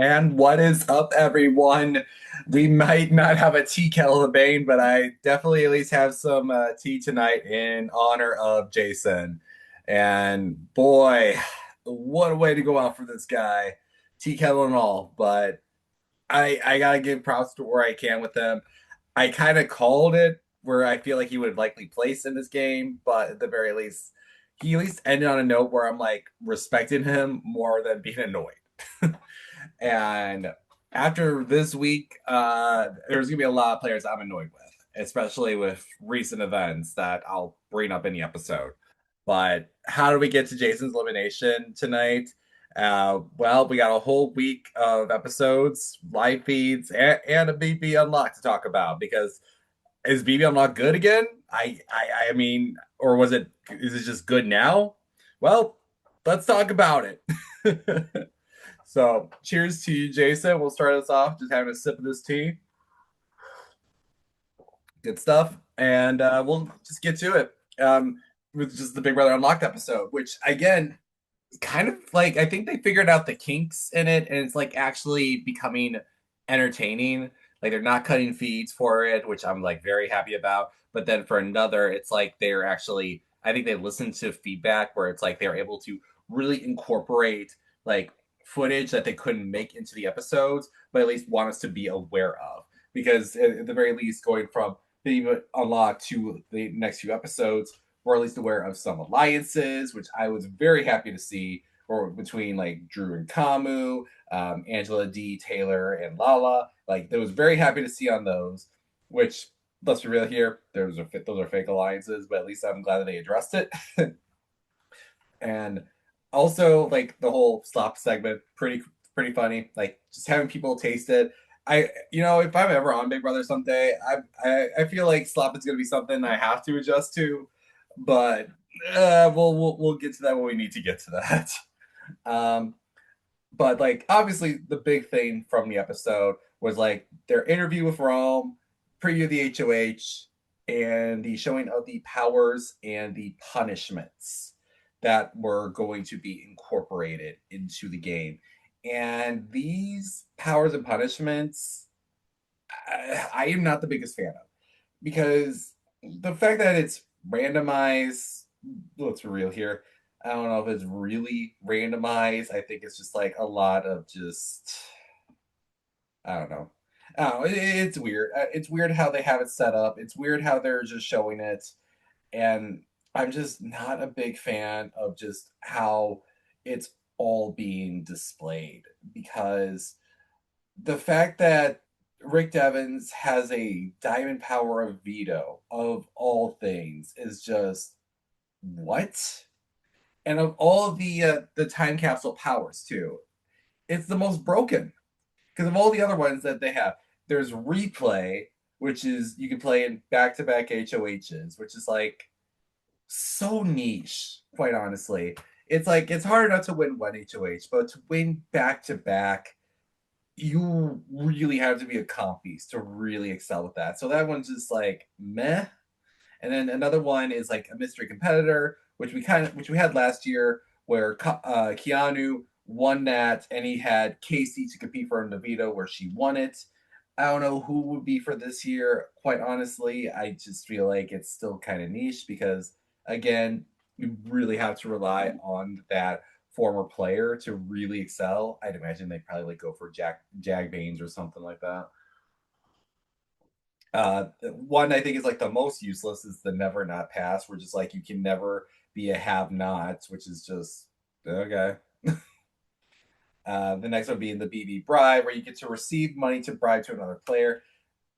And what is up, everyone? We might not have a tea kettle of Bane, but I definitely at least have some tea tonight in honor of Jason. And boy, what a way to go out for this guy, tea kettle and all. But I gotta give props to where I can with him. I kind of called it where I feel like he would likely place in this game, but at the very least, he at least ended on a note where I'm like respecting him more than being annoyed. And after this week, there's gonna be a lot of players I'm annoyed with, especially with recent events that I'll bring up in the episode. But how do we get to Jason's elimination tonight? Well, we got a whole week of episodes, live feeds, and a BB Unlock to talk about because is BB Unlock good again? I mean, or was it? Is it just good now? Well, let's talk about it. So, cheers to you, Jason. We'll start us off just having a sip of this tea. Good stuff. And we'll just get to it with just the Big Brother Unlocked episode, which, again, kind of like I think they figured out the kinks in it, and it's like actually becoming entertaining. Like they're not cutting feeds for it, which I'm like very happy about. But then for another, it's like they're actually, I think they listened to feedback where it's like they're able to really incorporate like footage that they couldn't make into the episodes, but at least want us to be aware of. Because at the very least, going from being unlocked to the next few episodes, we're at least aware of some alliances, which I was very happy to see, or between like Drew and Kamu, Angela D, Taylor, and Lala. Like, I was very happy to see on those. Which, let's be real here, those are fake alliances, but at least I'm glad that they addressed it. And also, like the whole slop segment, pretty funny. Like just having people taste it. If I'm ever on Big Brother someday, I feel like slop is going to be something I have to adjust to, but we'll get to that when we need to get to that. Um, but like obviously the big thing from the episode was like their interview with Rome, preview of the HOH, and the showing of the powers and the punishments that were going to be incorporated into the game. And these powers and punishments, I am not the biggest fan of because the fact that it's randomized, let's be real here. I don't know if it's really randomized. I think it's just like a lot of just, I don't know. Oh, it's weird. It's weird how they have it set up. It's weird how they're just showing it. And I'm just not a big fan of just how it's all being displayed because the fact that Rick Devens has a diamond power of veto of all things is just what? And of all of the time capsule powers too, it's the most broken because of all the other ones that they have. There's replay, which is you can play in back to back HOHs, which is like so niche, quite honestly. It's like it's hard enough to win one HOH, but to win back to back you really have to be a comp beast to really excel with that. So that one's just like meh. And then another one is like a mystery competitor, which we had last year, where Keanu won that, and he had Casey to compete for Navito, where she won it. I don't know who would be for this year. Quite honestly, I just feel like it's still kind of niche because, again, you really have to rely on that former player to really excel. I'd imagine they'd probably like go for Jag Baines or something like that. One I think is like the most useless is the never not pass, where just like you can never be a have not, which is just okay. The next one being the BB bribe, where you get to receive money to bribe to another player.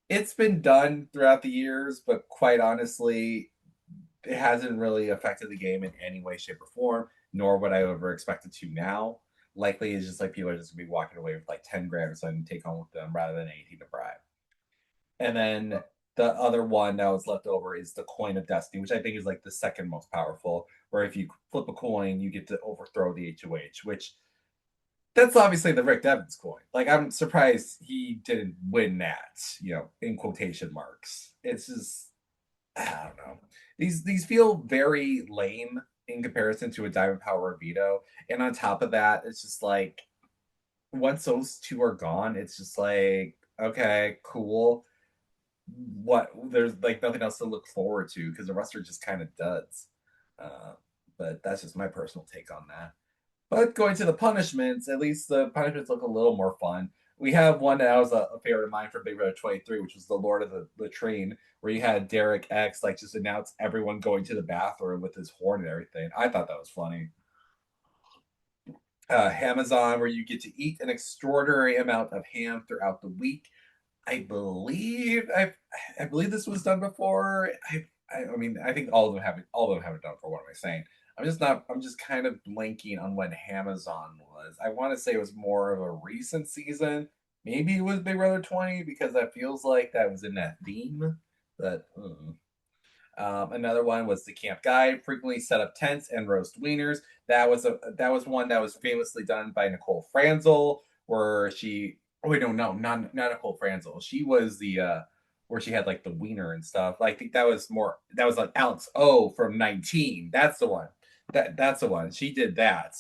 It's been done throughout the years, but quite honestly, it hasn't really affected the game in any way, shape, or form, nor would I ever expect it to now. Likely, it's just like people are just gonna be walking away with like 10 grand or something to take home with them rather than anything to bribe. And then the other one that was left over is the coin of destiny, which I think is like the second most powerful. Where if you flip a coin, you get to overthrow the HOH, which that's obviously the Rick Devens coin. Like I'm surprised he didn't win that, in quotation marks. It's just I don't know. These feel very lame in comparison to a Diamond Power veto. And on top of that, it's just like once those two are gone, it's just like, okay, cool. What, there's like nothing else to look forward to because the rest are just kind of duds. Uh, but that's just my personal take on that. But going to the punishments, at least the punishments look a little more fun. We have one that was a favorite of mine for Big Brother 23, which was the Lord of the Train, where you had Derek X like just announce everyone going to the bathroom with his horn and everything. I thought that was funny. Amazon, where you get to eat an extraordinary amount of ham throughout the week. I believe this was done before. I mean, I think all of them have it done for. What am I saying? I'm just not. I'm just kind of blanking on when Amazon was. I want to say it was more of a recent season. Maybe it was Big Brother 20 because that feels like that was in that theme. But another one was the camp guide, frequently set up tents and roast wieners. That was one that was famously done by Nicole Franzel, where she, oh wait, no, not Nicole Franzel. She was the where she had like the wiener and stuff. Like, I think that was like Alex O from 19. That's the one. That's the one. She did that.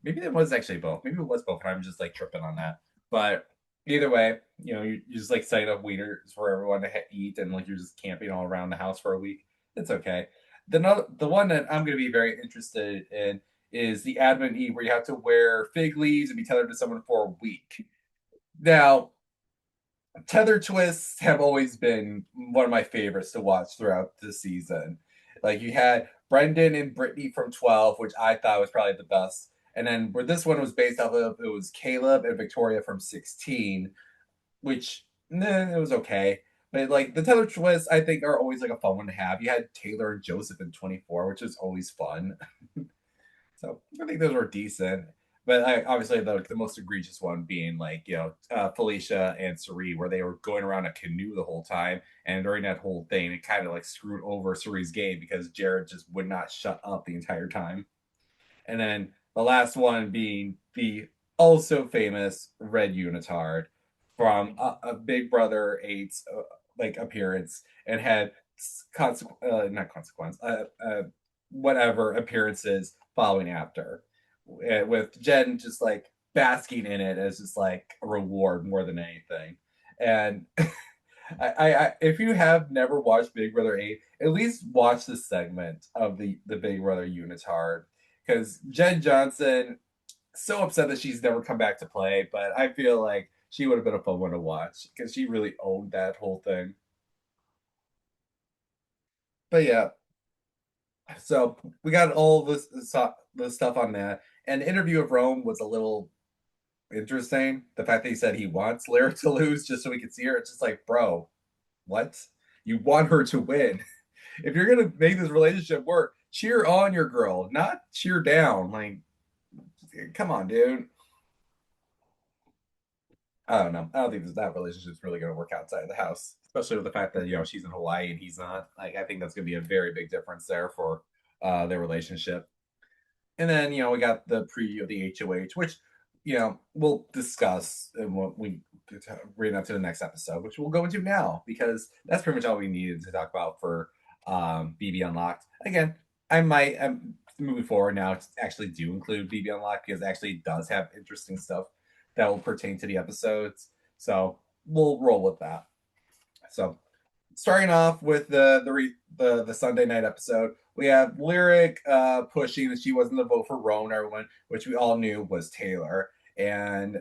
Maybe it was actually both. Maybe it was both, and I'm just like tripping on that. But either way, you just like setting up wieners for everyone to eat, and like you're just camping all around the house for a week. It's okay. The one that I'm going to be very interested in is the admin E, where you have to wear fig leaves and be tethered to someone for a week. Now, tether twists have always been one of my favorites to watch throughout the season. Like, you had Brendan and Brittany from 12, which I thought was probably the best. And then where this one was based off of, it was Caleb and Victoria from 16, which it was okay. But like the tether twists, I think are always like a fun one to have. You had Taylor and Joseph in 24, which is always fun. So I think those were decent. But obviously the most egregious one being like, Felicia and Suri, where they were going around a canoe the whole time, and during that whole thing, it kind of like screwed over Suri's game because Jared just would not shut up the entire time. And then the last one being the also famous Red Unitard from a Big Brother 8's like appearance, and had not consequence, whatever appearances following after, with Jen just like basking in it as just like a reward more than anything. And if you have never watched Big Brother 8, at least watch this segment of the Big Brother Unitard, because Jen Johnson, so upset that she's never come back to play, but I feel like she would have been a fun one to watch because she really owned that whole thing. But yeah, so we got all this stuff on that, and the interview of Rome was a little interesting. The fact that he said he wants Lyra to lose just so we could see her, it's just like, bro, what? You want her to win? If you're gonna make this relationship work, cheer on your girl, not cheer down. Like, come on, dude. I don't know. I don't think that relationship's really going to work outside of the house, especially with the fact that she's in Hawaii and he's not. Like, I think that's going to be a very big difference there for their relationship. And then we got the preview of the HOH, which we'll discuss and what we bring up to the next episode, which we'll go into now because that's pretty much all we needed to talk about for BB Unlocked. Again, I'm moving forward now to actually do include BB Unlocked because it actually does have interesting stuff that will pertain to the episodes. So we'll roll with that. So starting off with the Sunday night episode, we have Lyric pushing that she wasn't the vote for Roan, everyone, which we all knew was Taylor. And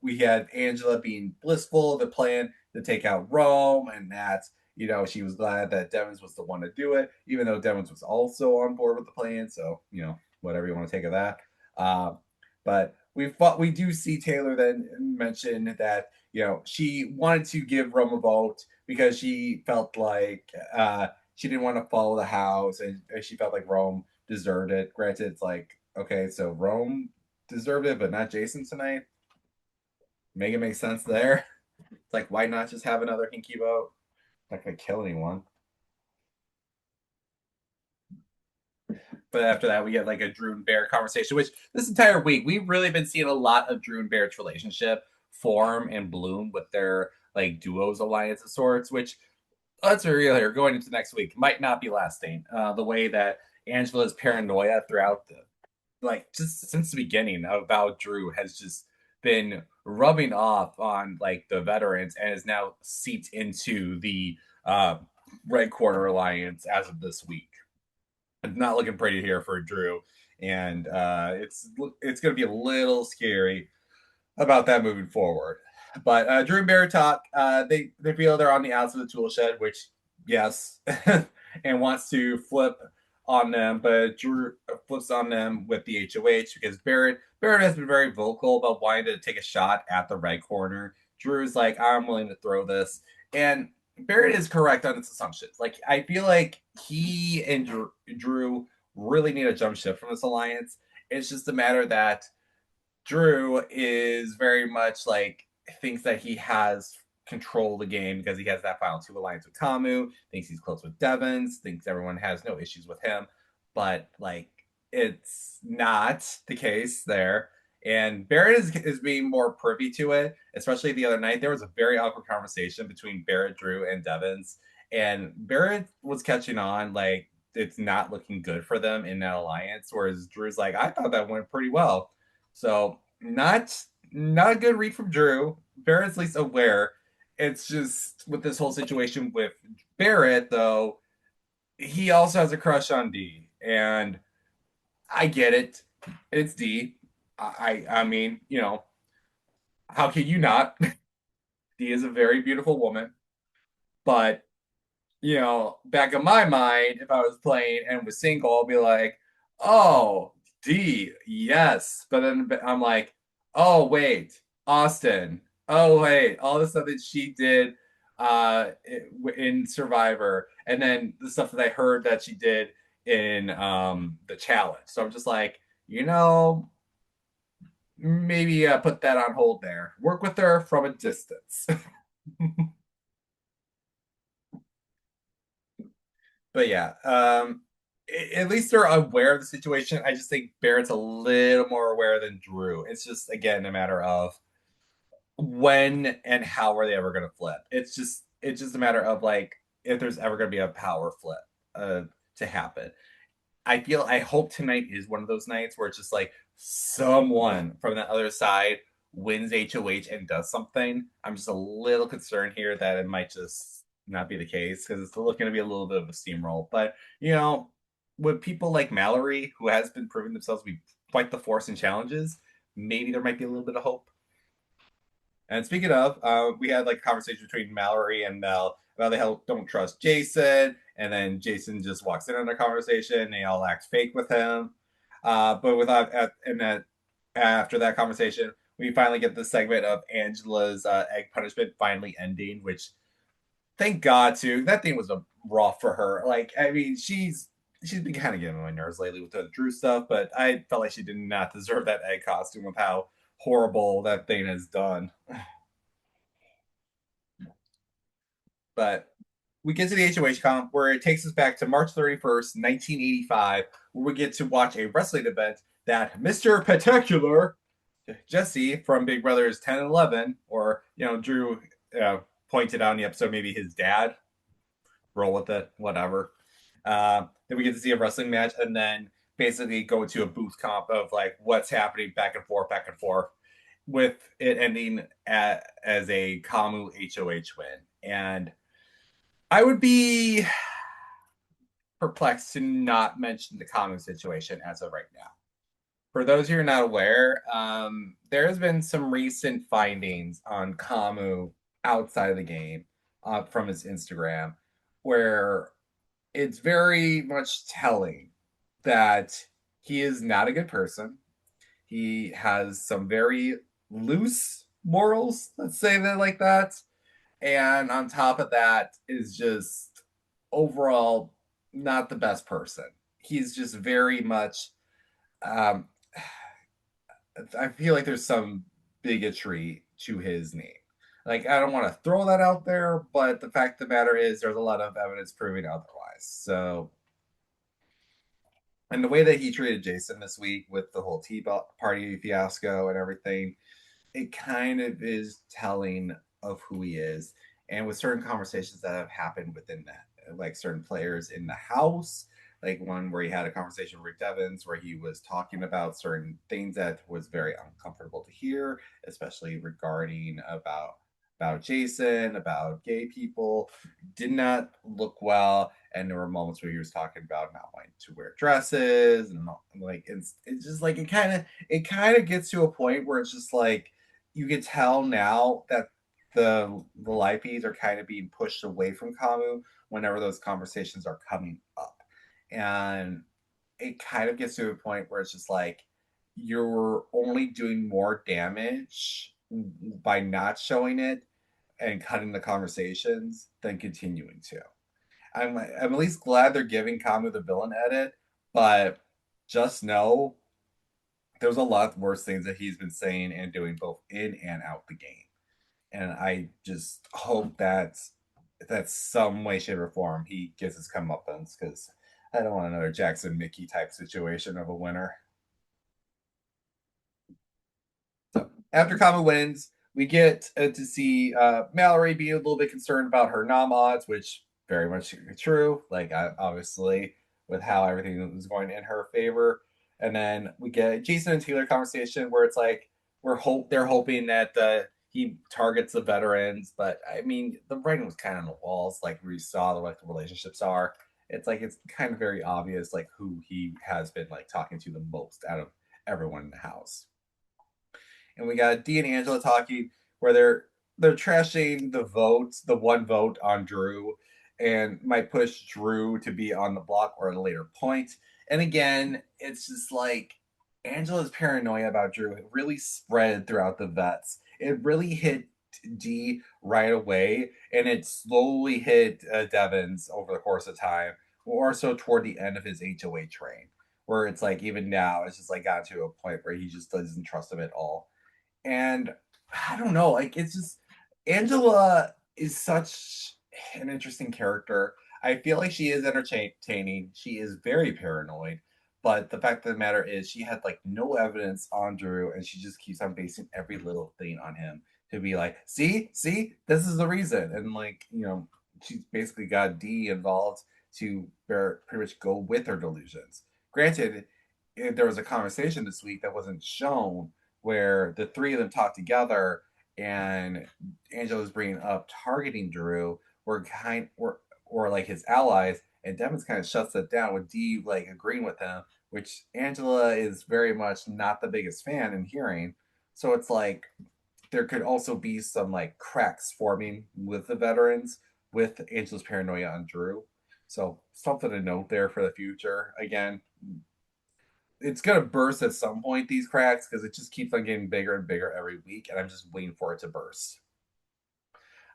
we had Angela being blissful of the plan to take out Rome, and that she was glad that Devins was the one to do it, even though Devins was also on board with the plan. So whatever you want to take of that. But we do see Taylor then mention that she wanted to give Rome a vote because she felt like she didn't want to follow the house, and she felt like Rome deserved it. Granted, it's like, okay, so Rome deserved it, but not Jason tonight. Make it make sense there. It's like, why not just have another hinky vote? Not gonna kill anyone. But after that, we get like a Drew and Bear conversation, which this entire week we've really been seeing a lot of Drew and Bear's relationship form and bloom with their like duos alliance of sorts, which, let's be real here, going into next week might not be lasting. The way that Angela's paranoia throughout the, like, just since the beginning about Drew has just been rubbing off on like the veterans and is now seeped into the Red Corner Alliance as of this week. It's not looking pretty here for Drew, and it's going to be a little scary about that moving forward. But Drew and Barrett talk. They feel they're on the outs of the tool shed, which yes, and wants to flip on them, but Drew flips on them with the HOH because Barrett has been very vocal about wanting to take a shot at the red corner. Drew's like, I'm willing to throw this, and Barrett is correct on its assumptions. Like I feel like he and Drew really need a jump ship from this alliance. It's just a matter that Drew is very much like thinks that he has control of the game because he has that final two alliance with Kamu, thinks he's close with Devons, thinks everyone has no issues with him, but like it's not the case there. And Barrett is being more privy to it, especially the other night. There was a very awkward conversation between Barrett, Drew, and Devons. And Barrett was catching on, like, it's not looking good for them in that alliance. Whereas Drew's like, I thought that went pretty well. So not a good read from Drew. Barrett's at least aware. It's just with this whole situation with Barrett, though, he also has a crush on D, and I get it. It's D. I mean, how can you not? D is a very beautiful woman, but back in my mind, if I was playing and was single, I'll be like, oh, D, yes. But then I'm like, oh, wait, Austin. Oh, wait, all the stuff that she did in Survivor. And then the stuff that I heard that she did in the challenge. So I'm just like, maybe put that on hold there. Work with her from a distance. But yeah, at least they're aware of the situation. I just think Barrett's a little more aware than Drew. It's just again a matter of when and how are they ever going to flip. It's just a matter of like if there's ever going to be a power flip to happen. I hope tonight is one of those nights where it's just like someone from the other side wins HOH and does something. I'm just a little concerned here that it might just not be the case because it's looking to be a little bit of a steamroll. But with people like Mallory, who has been proving themselves to be quite the force in challenges, maybe there might be a little bit of hope. And speaking of, we had like a conversation between Mallory and Mel about the hell don't trust Jason, and then Jason just walks in on the conversation. They all act fake with him, but without and that after that conversation, we finally get the segment of Angela's egg punishment finally ending, which thank God too. That thing was a rough for her. Like I mean, she's been kind of getting on my nerves lately with the Drew stuff, but I felt like she did not deserve that egg costume with how horrible that thing has done. But we get to the HOH comp where it takes us back to March 31st, 1985, where we get to watch a wrestling event that Mr. Particular Jesse from Big Brothers 10 and 11, or, Drew pointed out in the episode, maybe his dad, roll with it, whatever. Then we get to see a wrestling match and then basically go to a booth comp of like what's happening back and forth, with it ending as a Kamu HOH win. And I would be perplexed to not mention the Kamu situation as of right now. For those who are not aware, there has been some recent findings on Kamu outside of the game from his Instagram, where it's very much telling that he is not a good person. He has some very loose morals, let's say that like that. And on top of that is just overall not the best person. He's just very much um, I feel like there's some bigotry to his name. Like, I don't want to throw that out there, but the fact of the matter is, there's a lot of evidence proving otherwise. So, and the way that he treated Jason this week with the whole tea party fiasco and everything, it kind of is telling of who he is. And with certain conversations that have happened within that, like certain players in the house, like one where he had a conversation with Rick Devens where he was talking about certain things that was very uncomfortable to hear, especially regarding about Jason, about gay people, did not look well. And there were moments where he was talking about not wanting to wear dresses, and like it's just like it kind of gets to a point where it's just like you can tell now that the live feeds are kind of being pushed away from Kamu whenever those conversations are coming up. And it kind of gets to a point where it's just like you're only doing more damage by not showing it and cutting the conversations than continuing to. I'm at least glad they're giving Kamu the villain edit, but just know there's a lot worse things that he's been saying and doing both in and out the game. And I just hope that some way, shape, or form he gets his comeuppance because I don't want another Jackson Mickey type situation of a winner. So after Kama wins, we get to see Mallory be a little bit concerned about her nom odds, which very much true. Like obviously with how everything was going in her favor, and then we get Jason and Taylor conversation where it's like they're hoping that he targets the veterans, but I mean the writing was kind of on the walls. Like we saw what the relationships are. It's like it's kind of very obvious like who he has been like talking to the most out of everyone in the house. And we got Dee and Angela talking where they're trashing the votes, the one vote on Drew, and might push Drew to be on the block or at a later point. And again, it's just like Angela's paranoia about Drew really spread throughout the vets. It really hit D right away, and it slowly hit Devins over the course of time, or so toward the end of his HOA train, where it's like even now it's just like got to a point where he just doesn't trust him at all. And I don't know, like it's just Angela is such an interesting character. I feel like she is entertaining. She is very paranoid, but the fact of the matter is she had like no evidence on Drew, and she just keeps on basing every little thing on him to be like, see, this is the reason, and like she's basically got D involved to pretty much go with her delusions. Granted, there was a conversation this week that wasn't shown where the three of them talk together and Angela's bringing up targeting Drew or like his allies, and Devon's kind of shuts it down with D like agreeing with him, which Angela is very much not the biggest fan in hearing. So it's like there could also be some like cracks forming with the veterans with Angela's paranoia on Drew. So something to note there for the future. Again, it's gonna burst at some point, these cracks, because it just keeps on getting bigger and bigger every week, and I'm just waiting for it to burst.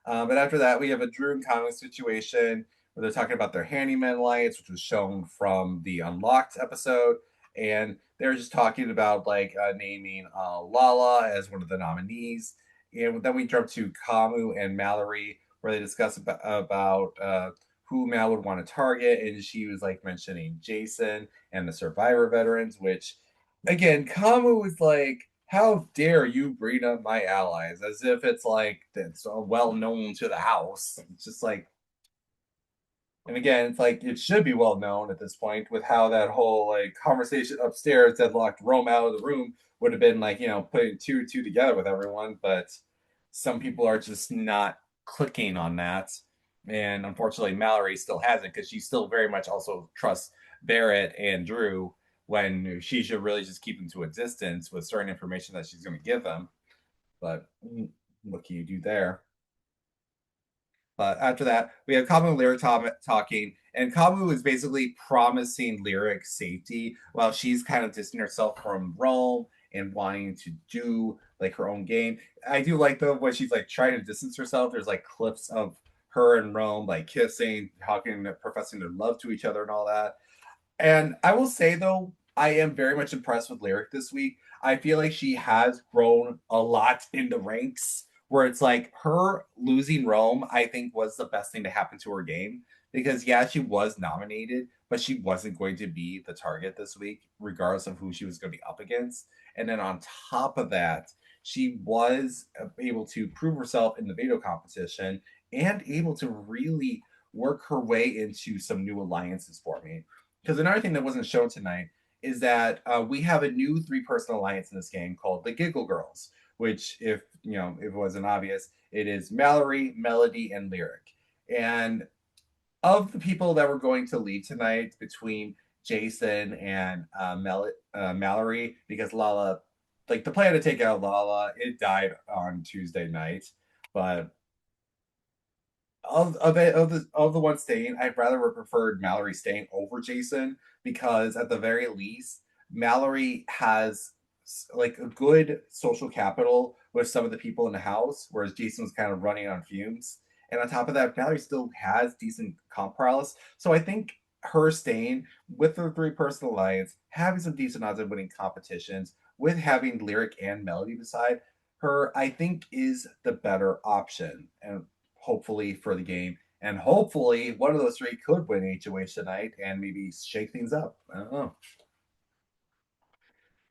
But after that, we have a Drew and Conway situation where they're talking about their handyman alliance, which was shown from the Unlocked episode, and they're just talking about like naming Lala as one of the nominees. And then we jump to Kamu and Mallory, where they discuss about who Mal would want to target, and she was like mentioning Jason and the Survivor veterans, which again, Kamu was like, how dare you bring up my allies? As if it's like that's well known to the house. It's just like, and again, it's like it should be well known at this point with how that whole like conversation upstairs that locked Rome out of the room would have been like, putting two and two together with everyone. But some people are just not clicking on that. And unfortunately, Mallory still hasn't because she still very much also trusts Barrett and Drew when she should really just keep them to a distance with certain information that she's going to give them. But what can you do there? But after that, we have Kamu and Lyric talking, and Kamu is basically promising Lyric safety while she's kind of distancing herself from Rome and wanting to do like her own game. I do like though when she's like trying to distance herself. There's like clips of her and Rome like kissing, talking, professing their love to each other, and all that. And I will say though, I am very much impressed with Lyric this week. I feel like she has grown a lot in the ranks. Where it's like her losing Rome, I think was the best thing to happen to her game because yeah, she was nominated, but she wasn't going to be the target this week, regardless of who she was going to be up against. And then on top of that, she was able to prove herself in the veto competition and able to really work her way into some new alliances for me because another thing that wasn't shown tonight is that we have a new three-person alliance in this game called the Giggle Girls, which, if if it wasn't obvious, it is Mallory, Melody, and Lyric. And of the people that were going to leave tonight between Jason and Mallory, because Lala, like the plan to take out Lala, it died on Tuesday night. But of the one staying, I'd rather have preferred Mallory staying over Jason because at the very least, Mallory has like a good social capital with some of the people in the house, whereas Jason was kind of running on fumes. And on top of that, Mallory still has decent comp prowess. So I think her staying with the three-person alliance, having some decent odds of winning competitions, with having Lyric and Melody beside her, I think is the better option. And hopefully for the game. And hopefully one of those three could win HOH tonight and maybe shake things up. I don't know.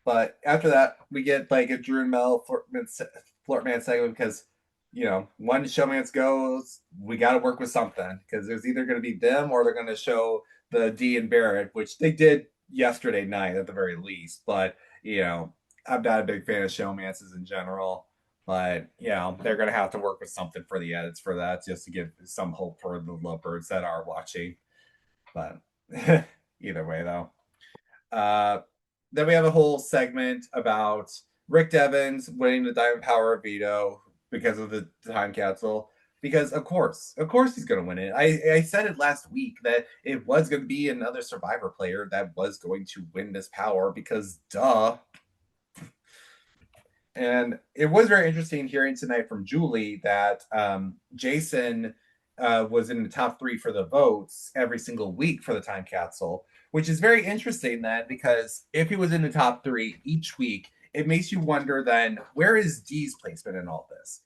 But after that, we get like a Drew and Mel Flirtman segment because, when Showmance goes, we got to work with something because there's either going to be them or they're going to show the D and Barrett, which they did yesterday night at the very least. But, I'm not a big fan of Showmances in general. But, they're going to have to work with something for the edits for that just to give some hope for the lovebirds that are watching. But either way, though. Uh, then we have a whole segment about Rick Devens winning the Diamond Power Veto because of the time capsule. Because of course he's going to win it. I said it last week that it was going to be another Survivor player that was going to win this power because duh. And it was very interesting hearing tonight from Julie that Jason was in the top 3 for the votes every single week for the time capsule, which is very interesting then because if he was in the top 3 each week, it makes you wonder then where is Dee's placement in all this?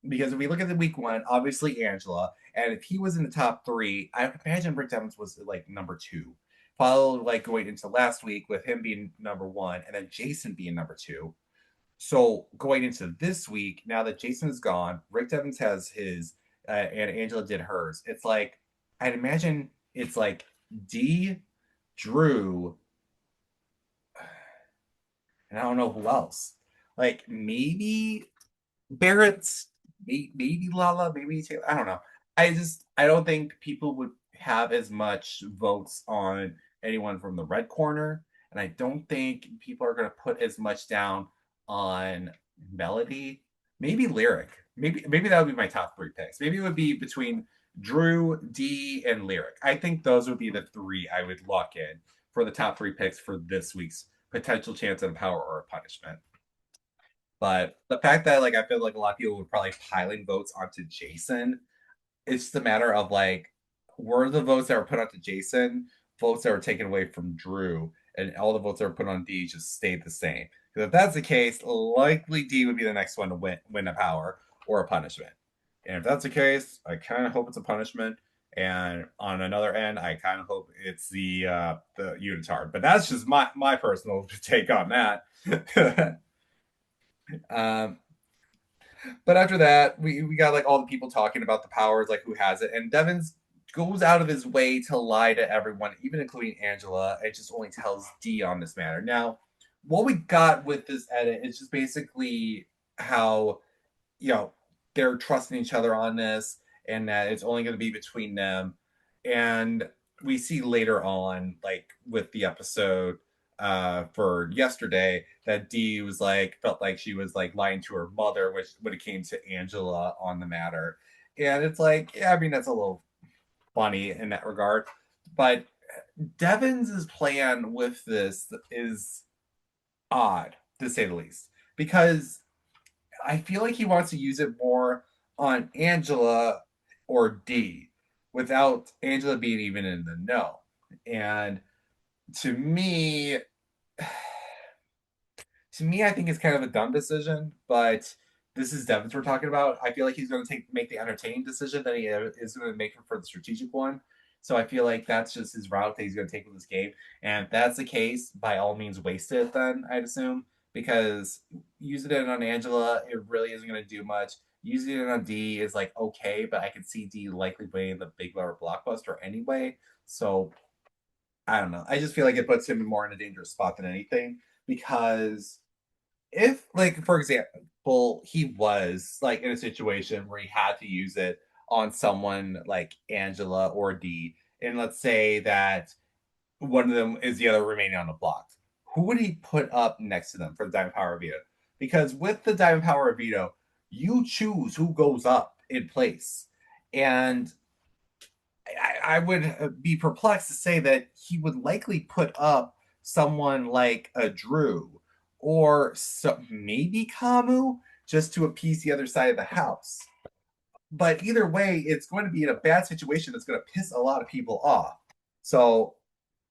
Because if we look at the week 1, obviously Angela, and if he was in the top 3, I imagine Rick Devens was like number 2, followed like going into last week with him being number 1 and then Jason being number 2. So going into this week, now that Jason is gone, Rick Devens has his, and Angela did hers. It's like I'd imagine it's like D, Drew, and I don't know who else. Like maybe Barrett's, maybe Lala, maybe Taylor. I don't know. I don't think people would have as much votes on anyone from the red corner, and I don't think people are going to put as much down on Melody. Maybe Lyric. Maybe that would be my top 3 picks. Maybe it would be between Drew, D, and Lyric. I think those would be the 3 I would lock in for the top 3 picks for this week's potential chance of power or punishment. But the fact that like I feel like a lot of people would probably piling votes onto Jason, it's just a matter of like, were the votes that were put onto Jason votes that were taken away from Drew, and all the votes that were put on D just stayed the same? Because if that's the case, likely D would be the next one to win a power or a punishment. And if that's the case, I kind of hope it's a punishment. And on another end, I kind of hope it's the unitard. But that's just my personal take on that. um, but after that, we got like all the people talking about the powers, like who has it, and Devens goes out of his way to lie to everyone, even including Angela. It just only tells D on this matter. Now, what we got with this edit is just basically how they're trusting each other on this, and that it's only going to be between them. And we see later on, like with the episode for yesterday, that Dee was like felt like she was like lying to her mother, which when it came to Angela on the matter. And it's like, yeah, I mean that's a little funny in that regard. But Devens's plan with this is odd, to say the least, because I feel like he wants to use it more on Angela or D without Angela being even in the know. And to me, I think it's kind of a dumb decision, but this is Devens we're talking about. I feel like he's going to make the entertaining decision that he is going to make for the strategic one. So I feel like that's just his route that he's going to take with this game. And if that's the case, by all means, waste it then, I'd assume, because using it on Angela, it really isn't going to do much. Using it on D is like okay, but I can see D likely winning the big lower blockbuster anyway. So I don't know. I just feel like it puts him more in a dangerous spot than anything because if, like, for example, he was like in a situation where he had to use it on someone like Angela or D, and let's say that one of them is the other remaining on the block, who would he put up next to them for the Diamond Power Veto? Because with the Diamond Power Veto, you choose who goes up in place. And I would be perplexed to say that he would likely put up someone like a Drew or maybe Kamu just to appease the other side of the house. But either way, it's going to be in a bad situation that's going to piss a lot of people off. So,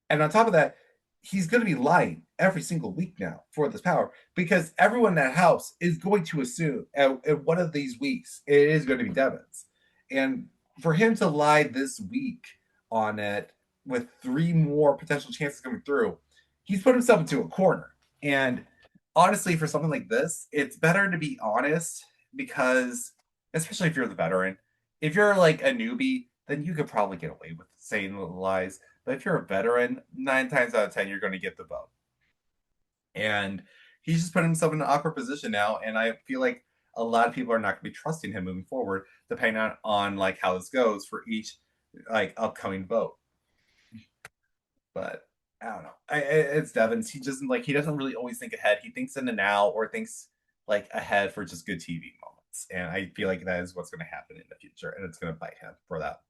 and on top of that, he's going to be lying every single week now for this power because everyone in that house is going to assume at one of these weeks it is going to be Devin's. And for him to lie this week on it with three more potential chances coming through, he's put himself into a corner. And honestly, for something like this, it's better to be honest because, especially if you're the veteran, if you're like a newbie, then you could probably get away with saying the lies. But if you're a veteran, 9 times out of 10, you're going to get the vote. And he's just put himself in an awkward position now. And I feel like a lot of people are not going to be trusting him moving forward, depending on like how this goes for each like upcoming vote. But I don't know. It's Devins. He doesn't really always think ahead. He thinks in the now or thinks like ahead for just good TV moments. And I feel like that is what's going to happen in the future, and it's going to bite him for that.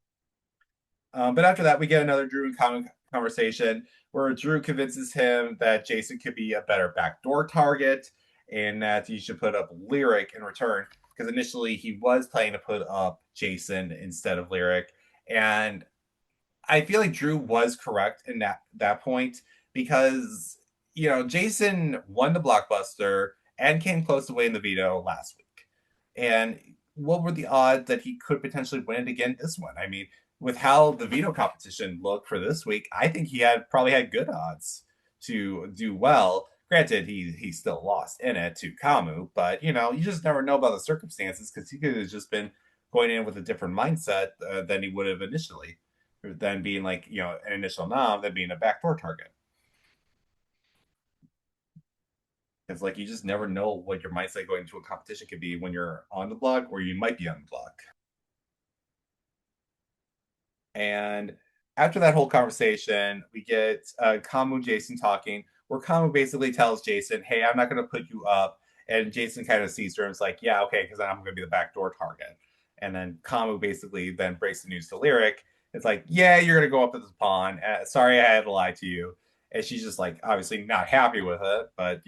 But after that, we get another Drew and Common conversation where Drew convinces him that Jason could be a better backdoor target and that he should put up Lyric in return because initially he was planning to put up Jason instead of Lyric. And I feel like Drew was correct in that point because Jason won the blockbuster and came close to winning the veto last week. And what were the odds that he could potentially win it again this one? I mean, with how the veto competition looked for this week, I think he had probably had good odds to do well. Granted, he still lost in it to Kamu, but you just never know about the circumstances because he could have just been going in with a different mindset than he would have initially, than being like an initial nom, than being a backdoor target. Because like you just never know what your mindset going into a competition could be when you're on the block or you might be on the block. And after that whole conversation, we get Kamu Jason talking, where Kamu basically tells Jason, "Hey, I'm not going to put you up," and Jason kind of sees her and is like, "Yeah, okay, because I'm going to be the backdoor target." And then Kamu basically then breaks the news to Lyric. It's like, "Yeah, you're going to go up to this pawn. Sorry, I had to lie to you." And she's just like, obviously not happy with it, but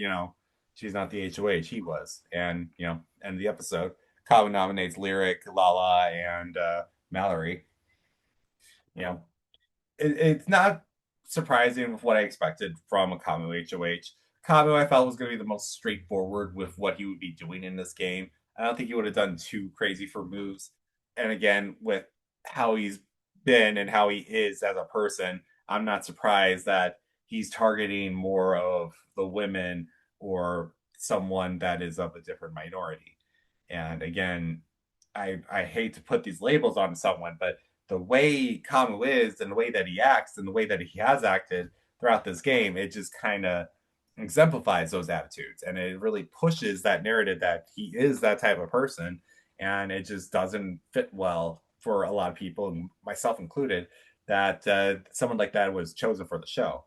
she's not the HOH. He was, and end of the episode. Kamu nominates Lyric, Lala, and Mallory. You know, it's not surprising with what I expected from a Kamu HOH. Kamu, I felt, was going to be the most straightforward with what he would be doing in this game. I don't think he would have done too crazy for moves. And again, with how he's been and how he is as a person, I'm not surprised that he's targeting more of the women or someone that is of a different minority. And again, I hate to put these labels on someone, but the way Kamu is and the way that he acts and the way that he has acted throughout this game, it just kind of exemplifies those attitudes and it really pushes that narrative that he is that type of person. And it just doesn't fit well for a lot of people, myself included, that someone like that was chosen for the show.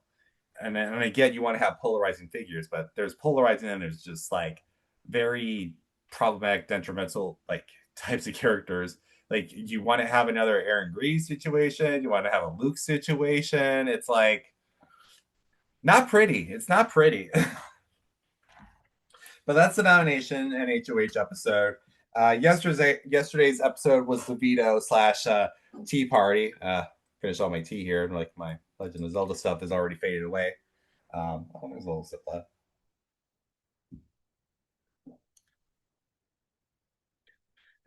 And again, you want to have polarizing figures, but there's polarizing and there's just like very problematic, detrimental like types of characters. Like you want to have another Aaron Greaves situation, you want to have a Luke situation. It's like not pretty. It's not pretty. But that's the nomination and HOH episode. Yesterday's episode was the veto slash tea party. Finish all my tea here, and like my Legend of Zelda stuff is already faded away. There's a little sip left.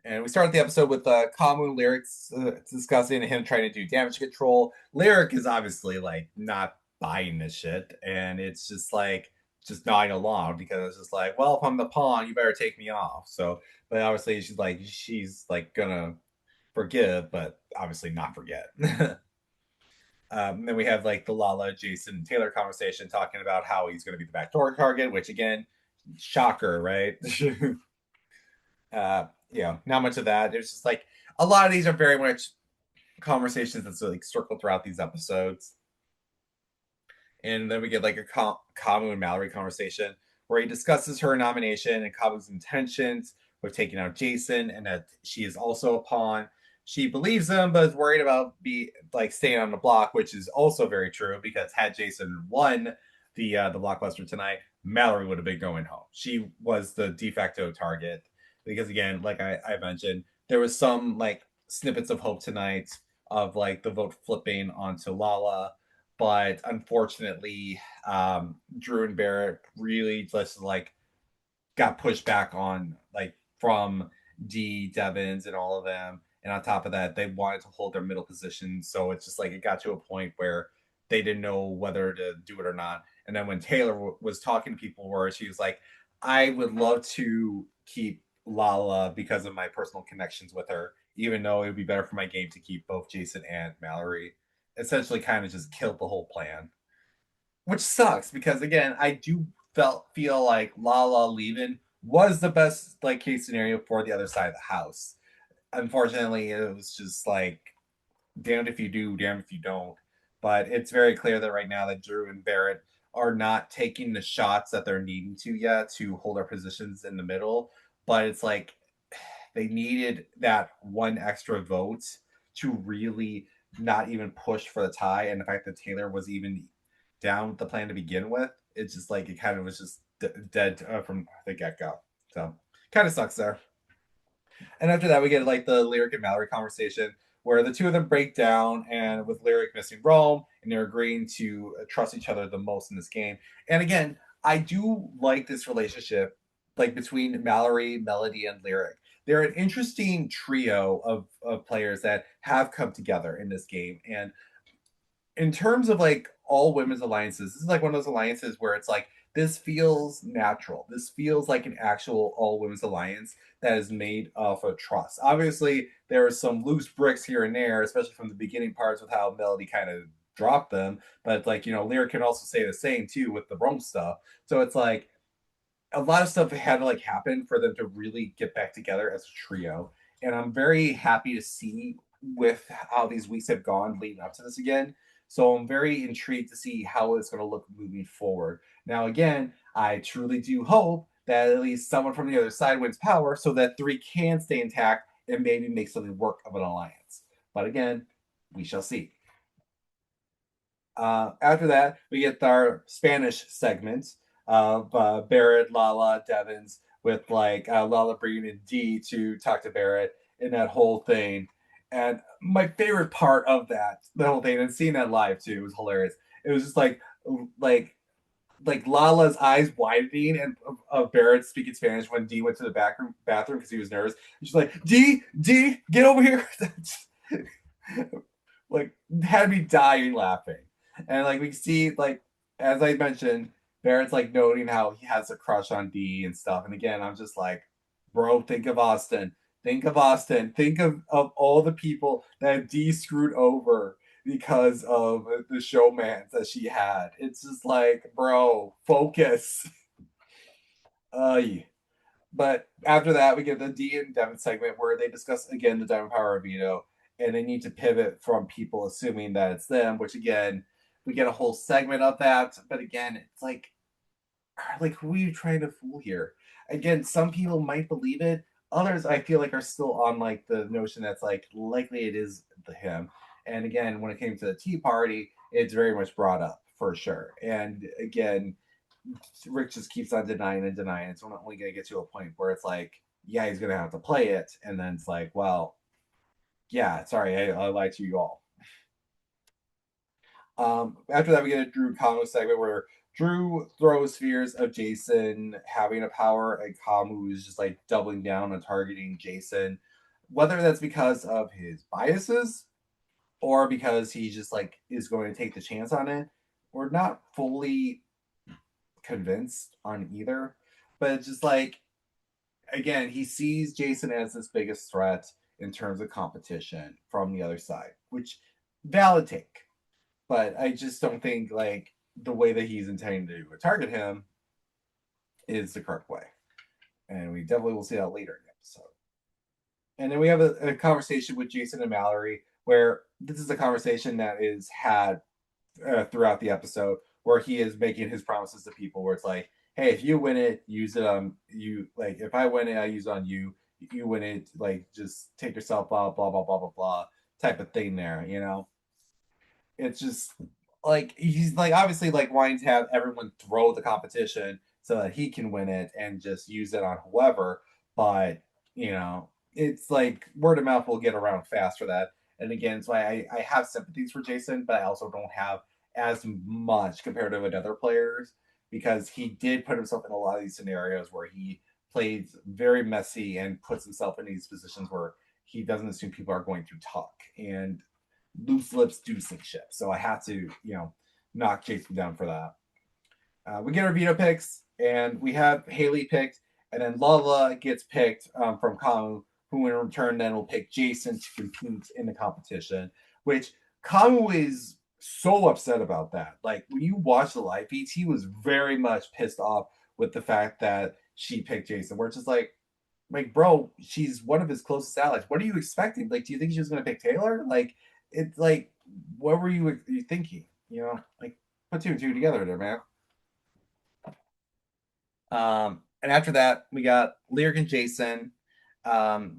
And we start the episode with Kamu Lyrics discussing him trying to do damage control. Lyric is obviously like not buying this shit, and it's just like just nodding along because it's just like, well, if I'm the pawn, you better take me off. So, but obviously she's like gonna forgive, but obviously not forget. Then we have like the Lala, Jason, Taylor conversation talking about how he's going to be the backdoor target, which again, shocker, right? Not much of that. There's just like a lot of these are very much conversations that's like circled throughout these episodes. And then we get like a Kamu and Mallory conversation where he discusses her nomination and Kamu's intentions with taking out Jason, and that she is also a pawn. She believes him, but is worried about staying on the block, which is also very true because had Jason won the blockbuster tonight, Mallory would have been going home. She was the de facto target because again, like I mentioned, there was some like snippets of hope tonight of like the vote flipping onto Lala, but unfortunately, Drew and Barrett really just like got pushed back on like from D Devins and all of them. And on top of that, they wanted to hold their middle position. So it's just like it got to a point where they didn't know whether to do it or not. And then when Taylor was talking to people, where she was like, I would love to keep Lala because of my personal connections with her, even though it would be better for my game to keep both Jason and Mallory. Essentially, kind of just killed the whole plan, which sucks because again, I do feel like Lala leaving was the best like case scenario for the other side of the house. Unfortunately, it was just like damned if you do, damned if you don't. But it's very clear that right now that Drew and Barrett are not taking the shots that they're needing to yet to hold their positions in the middle. But it's like they needed that one extra vote to really not even push for the tie. And the fact that Taylor was even down with the plan to begin with, it's just like it kind of was just dead from the get go. So kind of sucks there. And after that, we get like the Lyric and Mallory conversation where the two of them break down, and with Lyric missing Rome, and they're agreeing to trust each other the most in this game. And again, I do like this relationship, like between Mallory, Melody, and Lyric. They're an interesting trio of players that have come together in this game. And in terms of like all women's alliances, this is like one of those alliances where it's like this feels natural. This feels like an actual all women's alliance that is made off of trust. Obviously, there are some loose bricks here and there, especially from the beginning parts with how Melody kind of dropped them. But like, Lyric can also say the same too with the Rome stuff. So it's like a lot of stuff had to like happen for them to really get back together as a trio. And I'm very happy to see with how these weeks have gone leading up to this again. So I'm very intrigued to see how it's going to look moving forward. Now, again, I truly do hope that at least someone from the other side wins power so that three can stay intact and maybe make something work of an alliance. But again, we shall see. After that, we get our Spanish segment of Barrett, Lala, Devins, with like Lala bringing in D to talk to Barrett and that whole thing. And my favorite part of that, the whole thing, and seeing that live too, was hilarious. It was just like like Lala's eyes widening and of Barrett speaking Spanish when D went to the bathroom because he was nervous. She's like, D, get over here. Like had me dying laughing. And like we see, like as I mentioned, Barrett's like noting how he has a crush on D and stuff. And again, I'm just like, bro, think of Austin. Think of Austin. Think of all the people that D screwed over because of the showmans that she had. It's just like, bro, focus. Uh, but after that, we get the D and Devin segment where they discuss again the Diamond Power veto, and they need to pivot from people assuming that it's them. Which again, we get a whole segment of that. But again, it's like who are you trying to fool here? Again, some people might believe it. Others, I feel like, are still on like the notion that's like likely it is the him. And again, when it came to the Tea Party, it's very much brought up for sure. And again, Rick just keeps on denying and denying. It's only going to get to a point where it's like, yeah, he's going to have to play it. And then it's like, well, yeah, sorry, I lied to you all. After that, we get a Drew Kamu segment where Drew throws fears of Jason having a power, and Kamu is just like doubling down on targeting Jason, whether that's because of his biases or because he just like is going to take the chance on it. We're not fully convinced on either, but it's just like again, he sees Jason as his biggest threat in terms of competition from the other side, which valid take. but I just don't think like the way that he's intending to target him is the correct way, and we definitely will see that later in the episode. And then we have a conversation with Jason and Mallory, where this is a conversation that is had throughout the episode, where he is making his promises to people, where it's like, hey, if you win it, use it on you. Like, if I win it, I use it on you. If you win it, like, just take yourself out, blah, blah, blah, blah, blah, type of thing there, you know? It's just like, he's like, obviously, like, wanting to have everyone throw the competition so that he can win it and just use it on whoever. But, you know, it's like word of mouth will get around fast for that. And again, it's why I have sympathies for Jason, but I also don't have as much compared to other players, because he did put himself in a lot of these scenarios where he plays very messy and puts himself in these positions where he doesn't assume people are going to talk. And loose lips do sink ship. So I have to, knock Jason down for that. We get our veto picks, and we have Haley picked, and then Lala gets picked from Kamu, who in return then will pick Jason to compete in the competition, which Kamu is so upset about that. Like, when you watch the live feeds, he was very much pissed off with the fact that she picked Jason, where it's just like, bro, she's one of his closest allies. What are you expecting? Like, do you think she was going to pick Taylor? Like, it's like, what were you thinking? Like, put two and two together there, man. And after that, we got Lyric and Jason.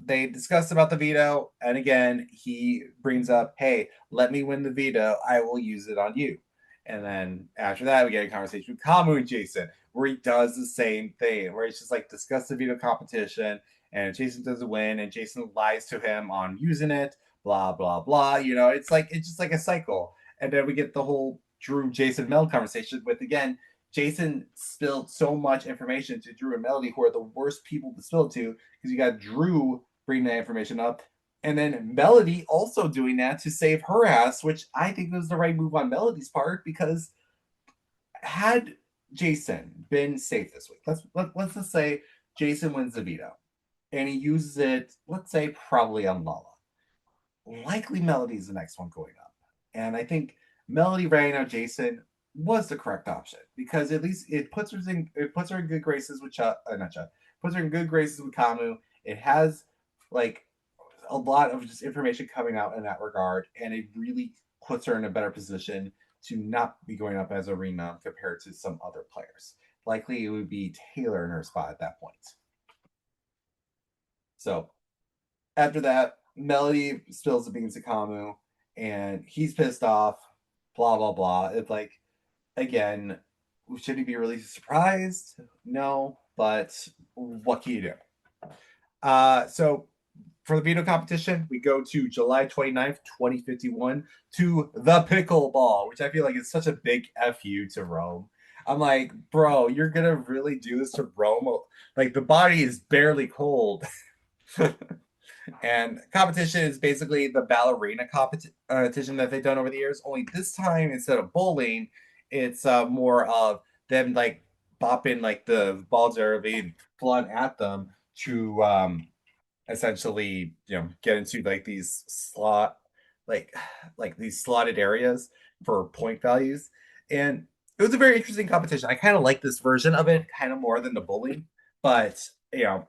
They discussed about the veto, and again, he brings up, "Hey, let me win the veto. I will use it on you." And then after that, we get a conversation with Kamu and Jason, where he does the same thing, where he's just like discuss the veto competition, and Jason doesn't win, and Jason lies to him on using it, blah blah blah. It's just like a cycle. And then we get the whole Drew Jason Mel conversation with, again, Jason spilled so much information to Drew and Melody, who are the worst people to spill it to, because you got Drew bringing that information up, and then Melody also doing that to save her ass, which I think was the right move on Melody's part, because had Jason been safe this week, let's just say Jason wins the veto, and he uses it, let's say probably on Lala. Likely Melody's the next one going up, and I think Melody writing out Jason was the correct option, because at least it puts her in good graces with not Chuck, puts her in good graces with Kamu. It has like a lot of just information coming out in that regard, and it really puts her in a better position to not be going up as a renown compared to some other players. Likely it would be Taylor in her spot at that point. So after that, Melody spills the beans to Kamu, and he's pissed off. Blah blah blah. It's like, again, should he be really surprised? No, but what can you do? So for the veto competition, we go to July 29th, 2051, to the pickleball, which I feel like is such a big FU to Rome. I'm like, bro, you're gonna really do this to Rome? Like, the body is barely cold. And competition is basically the ballerina competition that they've done over the years. Only this time, instead of bowling, it's more of them like bopping like the balls that are being flung at them to essentially, get into like these like like these slotted areas for point values. And it was a very interesting competition. I kind of like this version of it kind of more than the bowling, but I don't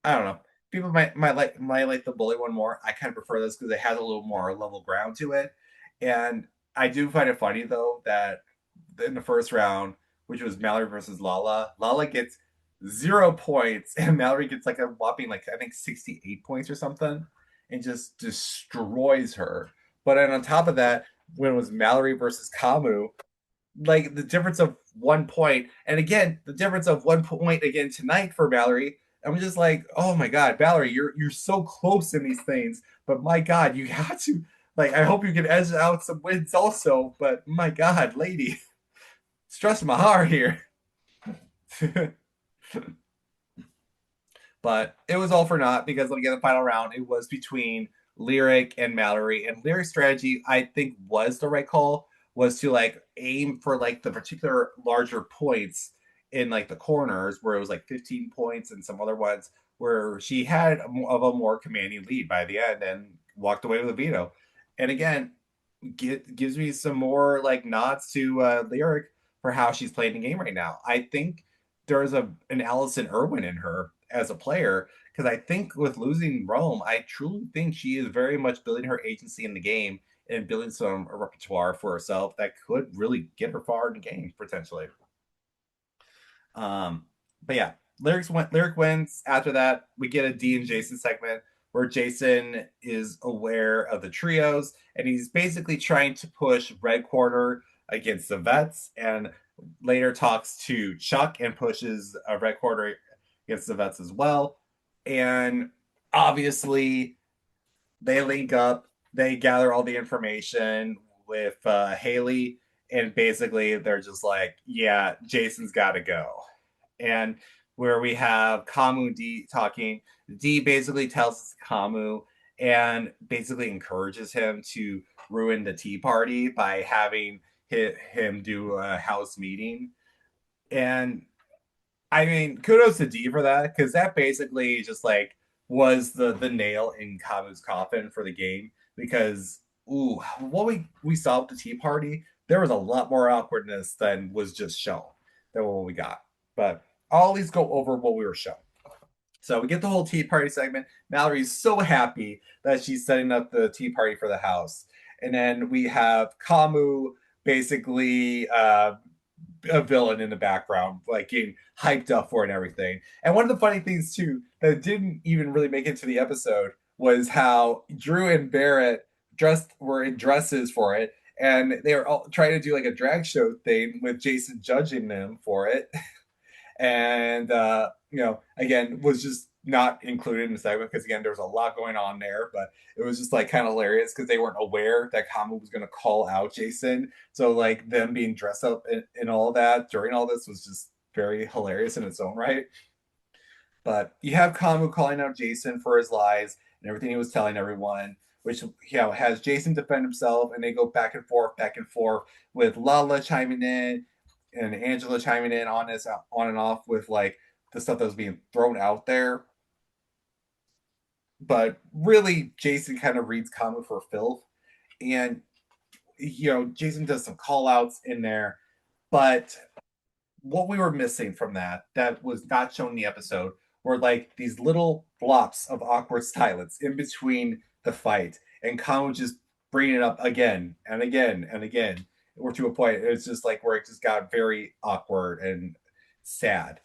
know. People might like the bully one more. I kind of prefer this because it has a little more level ground to it. And I do find it funny though that in the first round, which was Mallory versus Lala, Lala gets 0 points, and Mallory gets like a whopping, like, I think 68 points or something, and just destroys her. But then on top of that, when it was Mallory versus Kamu, like the difference of 1 point, and again the difference of 1 point again tonight for Mallory. I'm just like, oh my god, Valerie, you're so close in these things, but my god, you have to, like, I hope you can edge out some wins also, but my god, lady, stress my heart here. But it was all for naught, because when we get the final round, it was between Lyric and Mallory. And Lyric's strategy, I think, was the right call, was to like aim for like the particular larger points in like the corners, where it was like 15 points, and some other ones where she had of a more commanding lead by the end, and walked away with a veto. And again, gives me some more like nods to Lyric for how she's playing the game right now. I think there's an Allison Irwin in her as a player because I think with losing Rome, I truly think she is very much building her agency in the game and building some repertoire for herself that could really get her far in the game potentially. Um, but yeah, Lyric wins. After that, we get a D and Jason segment where Jason is aware of the trios and he's basically trying to push Red Quarter against the vets and later talks to Chuck and pushes a Red Quarter against the vets as well. And obviously they link up, they gather all the information with Haley, and basically they're just like, yeah, Jason's got to go. And where we have Kamu and D talking, D basically tells Kamu and basically encourages him to ruin the tea party by having him do a house meeting. And I mean, kudos to D for that because that basically just like was the nail in Kamu's coffin for the game. Because ooh, what we saw with the Tea Party, there was a lot more awkwardness than was just shown than what we got. But I'll at least go over what we were shown. So we get the whole Tea Party segment. Mallory's so happy that she's setting up the Tea Party for the house, and then we have Kamu basically a villain in the background, like getting hyped up for it and everything. And one of the funny things too that didn't even really make it to the episode was how Drew and Barrett were in dresses for it, and they were all trying to do like a drag show thing with Jason judging them for it. And again, was just not included in the segment because again, there was a lot going on there, but it was just like kind of hilarious because they weren't aware that Kamu was going to call out Jason. So like them being dressed up and all that during all this was just very hilarious in its own right. But you have Kamu calling out Jason for his lies and everything he was telling everyone, which has Jason defend himself, and they go back and forth, with Lala chiming in and Angela chiming in on this on and off with like the stuff that was being thrown out there. But really, Jason kind of reads Kamu for filth, and Jason does some call outs in there, but what we were missing from that was not shown in the episode were like these little flops of awkward silence in between the fight, and Kamu just bringing it up again and again and again, or to a point it's just like where it just got very awkward and sad.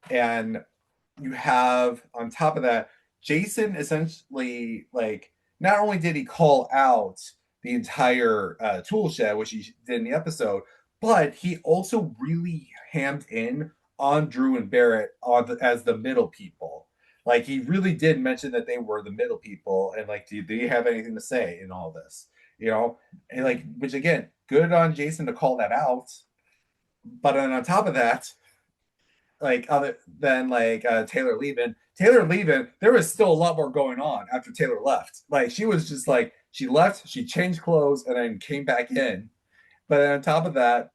And you have on top of that, Jason essentially like not only did he call out the entire tool shed, which he did in the episode, but he also really hammed in on Drew and Barrett as the middle people. Like he really did mention that they were the middle people, and like, do you have anything to say in all this? And like, which again, good on Jason to call that out. But then on top of that, like other than like Taylor leaving, there was still a lot more going on after Taylor left. Like she was just like she left, she changed clothes, and then came back in. But then on top of that,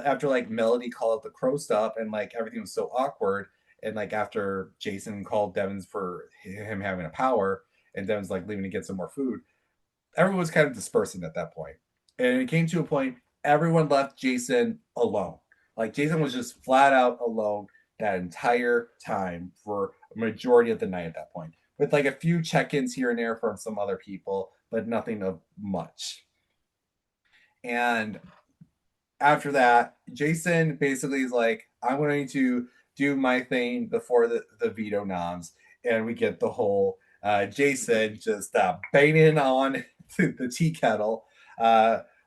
after like Melody called up the crow stuff and like everything was so awkward, and like after Jason called Devins for him having a power, and Devins like leaving to get some more food, everyone was kind of dispersing at that point. And it came to a point everyone left Jason alone. Like Jason was just flat out alone that entire time for a majority of the night at that point, with like a few check-ins here and there from some other people, but nothing of much. And after that, Jason basically is like, I'm going to do my thing before the veto noms. And we get the whole Jason just banging on the tea kettle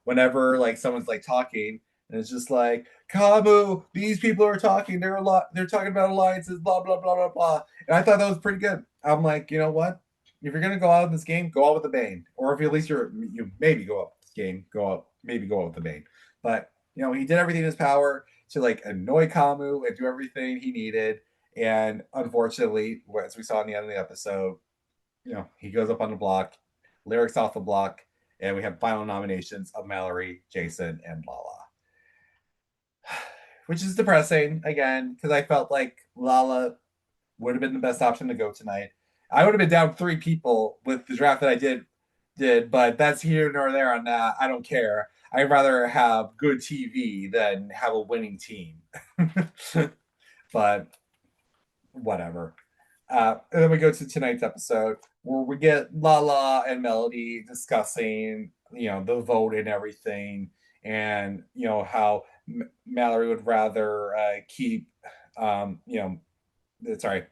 whenever like someone's like talking. And it's just like, Kamu, these people are talking. They're talking about alliances, blah, blah, blah, blah, blah. And I thought that was pretty good. I'm like, you know what? If you're gonna go out in this game, go out with the bane. Or if at least you maybe go out this game, maybe go out with the bane. But he did everything in his power to like annoy Kamu and do everything he needed. And unfortunately, as we saw in the end of the episode, he goes up on the block, Lyric's off the block, and we have final nominations of Mallory, Jason, and Lala. Which is depressing again, because I felt like Lala would have been the best option to go tonight. I would have been down 3 people with the draft that I did did, but that's here nor there on that. I don't care. I'd rather have good TV than have a winning team. But whatever. And then we go to tonight's episode where we get Lala and Melody discussing, the vote and everything, and how Mallory would rather keep, sorry,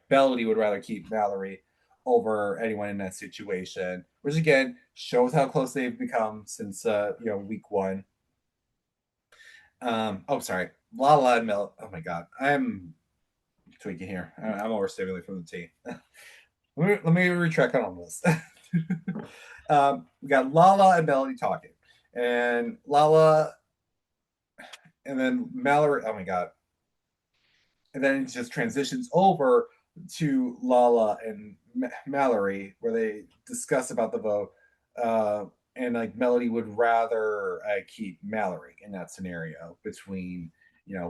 Melody would rather keep Mallory over anyone in that situation, which again shows how close they've become since week one. Oh, sorry, Lala and Mel. Oh my God, I'm tweaking here. I'm overstimulated from the tea. let me retract on this. We got Lala and Melody talking, and Lala, and then Mallory. Oh my God! And then it just transitions over to Lala and Mallory, where they discuss about the vote, and like Melody would rather keep Mallory in that scenario between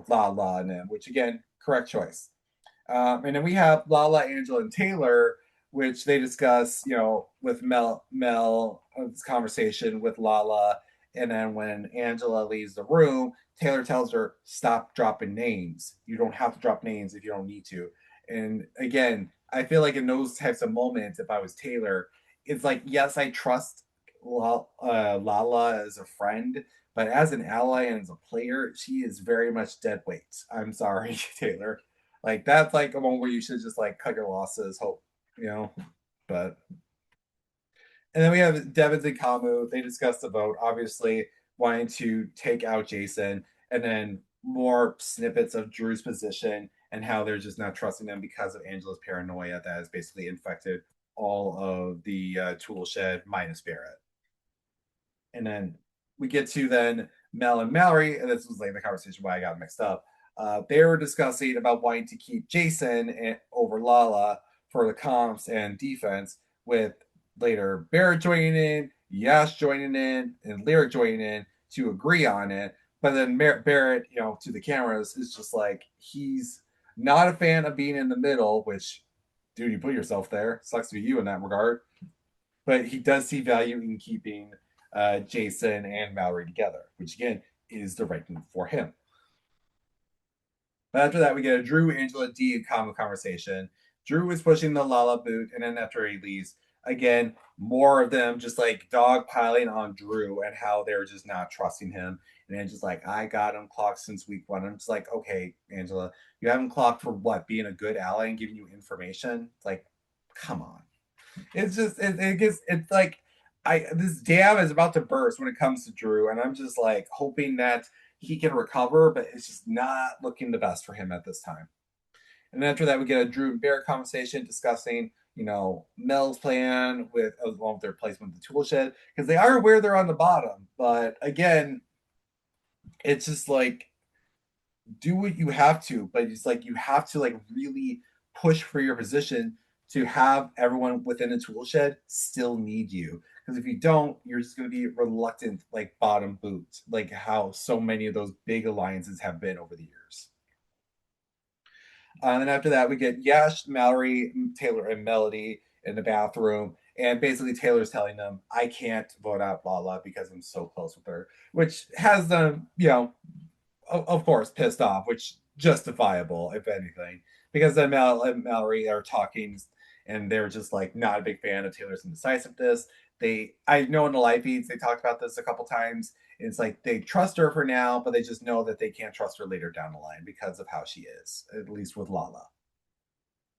Lala and them, which again, correct choice. And then we have Lala, Angela, and Taylor, which they discuss, with Mel, this conversation with Lala. And then when Angela leaves the room, Taylor tells her, stop dropping names. You don't have to drop names if you don't need to. And again, I feel like in those types of moments, if I was Taylor, it's like, yes, I trust Lala as a friend, but as an ally and as a player, she is very much dead weight. I'm sorry, Taylor. Like that's like a moment where you should just like cut your losses, hope, you know. But and then we have Devins and Kamu. They discuss the vote, obviously wanting to take out Jason, and then more snippets of Drew's position and how they're just not trusting them because of Angela's paranoia that has basically infected all of the tool shed minus Barrett. And then we get to then Mel and Mallory, and this was like the conversation why I got mixed up. They were discussing about wanting to keep Jason over Lala for the comps and defense, with later Barrett joining in, Yash joining in, and Lyric joining in to agree on it. But then Barrett, to the cameras, is just like he's not a fan of being in the middle, which, dude, you put yourself there. Sucks to be you in that regard. But he does see value in keeping Jason and Mallory together, which again is the right move for him. But after that, we get a Drew, Angela, D, and Kama conversation. Drew is pushing the Lala boot, and then after he leaves, again, more of them just like dog piling on Drew and how they're just not trusting him. And then just like, I got him clocked since week one. I'm just like, okay, Angela, you haven't clocked for what? Being a good ally and giving you information? It's like, come on. It's just, it's like, this dam is about to burst when it comes to Drew. And I'm just like hoping that he can recover, but it's just not looking the best for him at this time. And then after that, we get a Drew and Bear conversation discussing, Mel's plan with along with their placement of the tool shed, because they are aware they're on the bottom. But again, it's just like do what you have to, but it's like you have to like really push for your position to have everyone within the tool shed still need you. Because if you don't, you're just going to be reluctant, like bottom boot, like how so many of those big alliances have been over the years. And then after that, we get Yash, Mallory, Taylor, and Melody in the bathroom. And basically, Taylor's telling them, I can't vote out Lala because I'm so close with her, which has them, of course, pissed off, which justifiable, if anything, because then Mal and Mallory are talking and they're just like not a big fan of Taylor's indecisiveness. I know in the live feeds, they talked about this a couple times. It's like they trust her for now, but they just know that they can't trust her later down the line because of how she is, at least with Lala.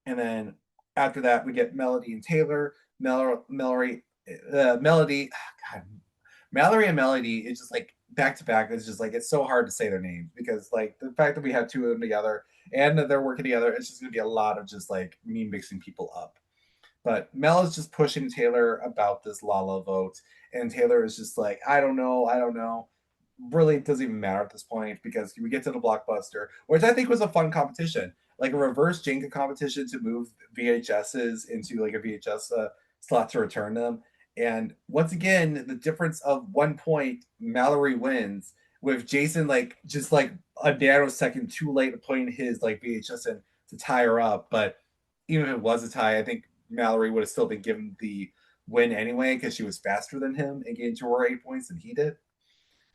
And then after that, we get Melody and Taylor. Melody, God, Mallory and Melody is just like back to back. It's just like it's so hard to say their names because like the fact that we have two of them together and that they're working together, it's just gonna be a lot of just like me mixing people up. But Mel is just pushing Taylor about this Lala vote, and Taylor is just like, I don't know. Really, it doesn't even matter at this point because we get to the blockbuster, which I think was a fun competition, like a reverse Jenga competition to move VHSs into like a VHS slot to return them. And once again, the difference of 1 point, Mallory wins with Jason like just like a nanosecond too late putting his like VHS in to tie her up. But even if it was a tie, I think Mallory would have still been given the win anyway because she was faster than him and getting to her 8 points than he did.